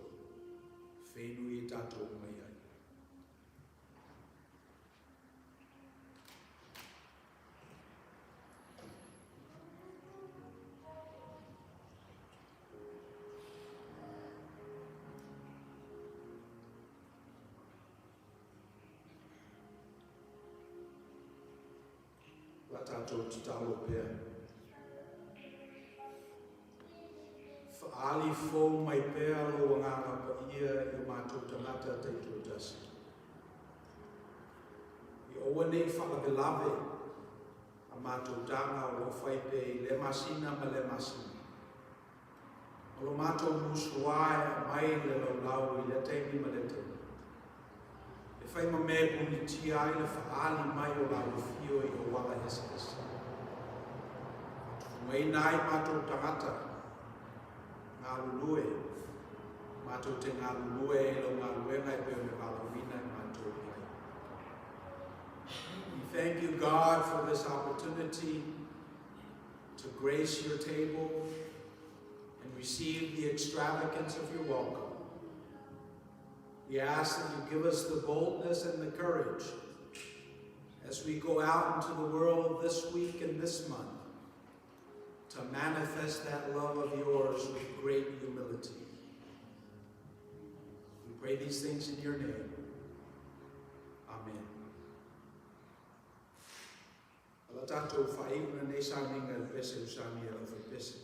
Whenui I tātou mai ai. La tātou te talo pēr. Whaali fō mai pēr lo ngāra pa ia I mātou tangata teito tasi. I oa nei whakawelawe a mātou tanga o whai pē I le masina ma le masina. O lo mātou musuai mai le lau I le teimi ma le teimi. E whai ma mea puni tia I le whaali mai o la fio I o wala hesa. Mai nai mātou tangata, ngā lulue, mātou te ngā lulue E lo ngā luenga I peo me whalawina I mātou I. We thank you, God, for this opportunity to grace your table and receive the extravagance of your welcome. We ask that you give us the boldness and the courage as we go out into the world this week and this month to manifest that love of yours with great humility. We pray these things in your name. Amen. Ala tātou whaeuna nei sāminga le pese usami ala whai pese.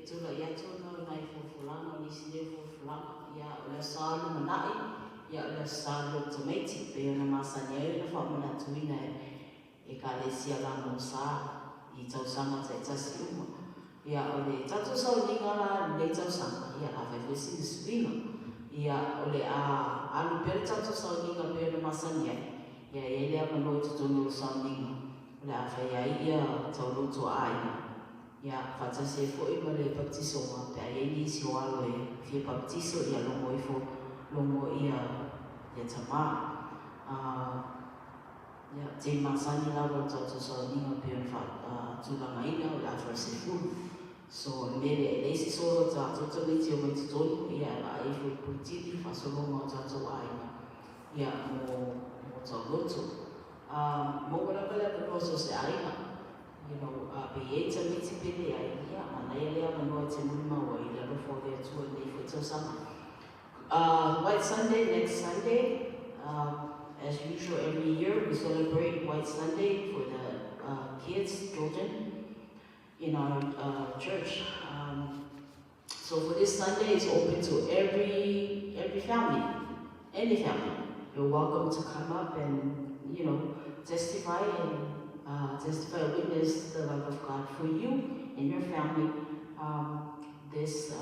Tula ia tuna nai fulana ni sine fulana ia le salu manai ia le salu tomato pe na masanya na fa mana tuina e ka le sia la no sa I tau sama te tasi uma ia ole tatu sa ni ngala le tau sama ia a fa fesi spina ia ole a alu pe tatu sa ni ngala pe na masanya ia ele a no tunu sa ni ole a fa ia tau no to ai ya fata se fo I male baptiso ma pe ai ni si walo e fi baptiso ia longo I fo longo ia ya tama ya te masani la ro tatu so ni ma pe fa tu la mai na la fa se fu so mele le si so tatu to ni ti o ti to ia la I fo puti di fa so longo tatu ai ya mo to goto mo wala bala ko so se ai you know, beeta miti pele ai ia mana ia lea manoa te mulima wa I lalo for their tour nei for tau sama. White Sunday, next Sunday, as usual every year we celebrate White Sunday for the kids, children in our church. So for this Sunday it's open to every family, any family. You're welcome to come up and, you know, testify and testify, witness the love of God for you and your family this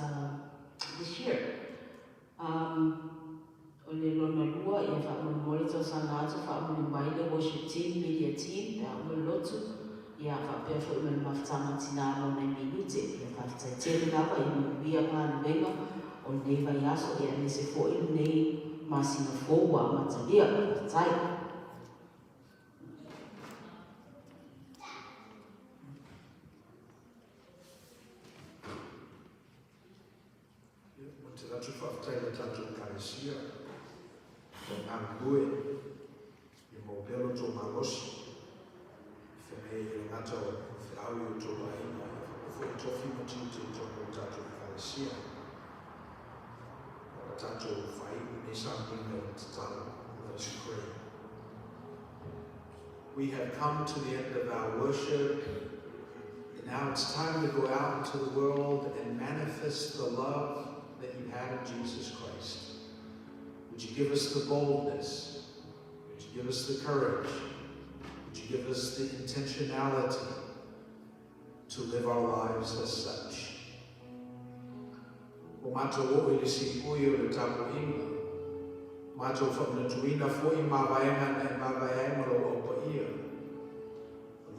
year. Ole sana atu whaamuni mai le worship team, media team, te aumuri lotu. Ia whapea fo ime mawhtanga tina mona i minute. Ia kawhitai tēne nawa i mwia ngā nuenga o nei vai aso ia nese fo i nei masina fōua matalia. Tai. Tatu whaftaila tatu karesia, te angui, i mōpelo tō marosi, whenei i ngata o whiaui o tō laina, o i tofi matiti tō mō tatu karesia, o tatu whai ni sāmina o tatalo, let's pray. We have come to the end of our worship, and now it's time to go out into the world and manifest the love that you had in Jesus Christ. Would you give us the boldness? Would you give us the courage? Would you give us the intentionality to live our lives as such? O mato o ili si pui o le tapo inga. Mato whaunatuina fui mawaenga na mawaenga o pa ia.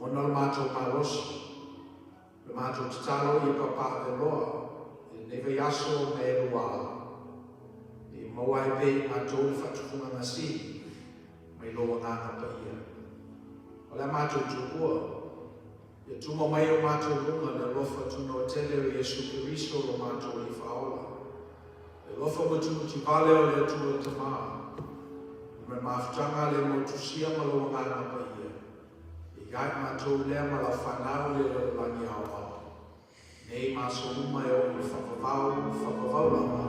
Mona o mato marosi. Le mato tatalo i papa veloa. Neve yaso me roa, e mawai pe mātou whatukunga ngasi, mai loa ngāna pa ia. O le mātou tūkua, e tuma mai o mātou runga le lofa tuna o tele o Yesu Kiriso o mātou i whaola. E lofa matumu tipale o le tua tamā, me mawhtanga le motusia ma loa ngāna pa ia. E gai mātou lea ma la whanau le langi awa. Nei maso uma e o whakavau lawa.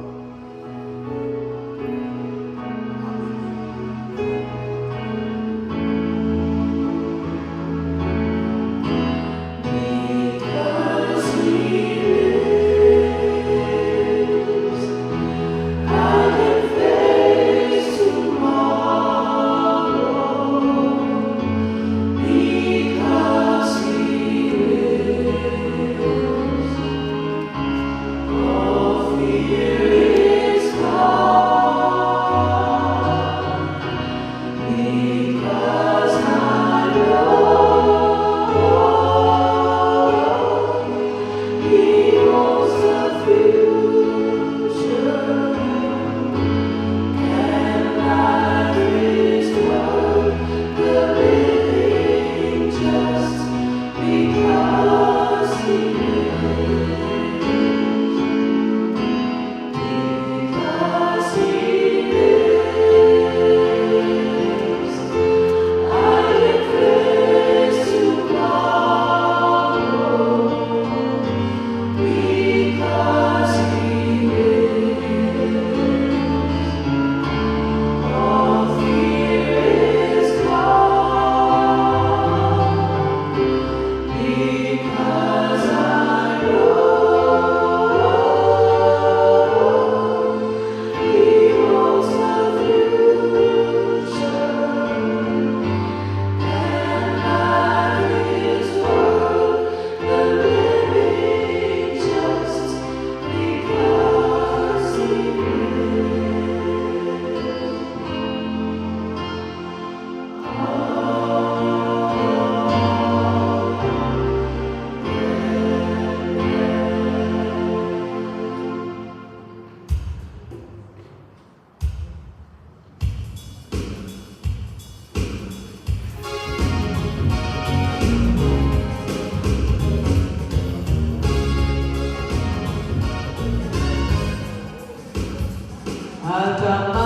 Agama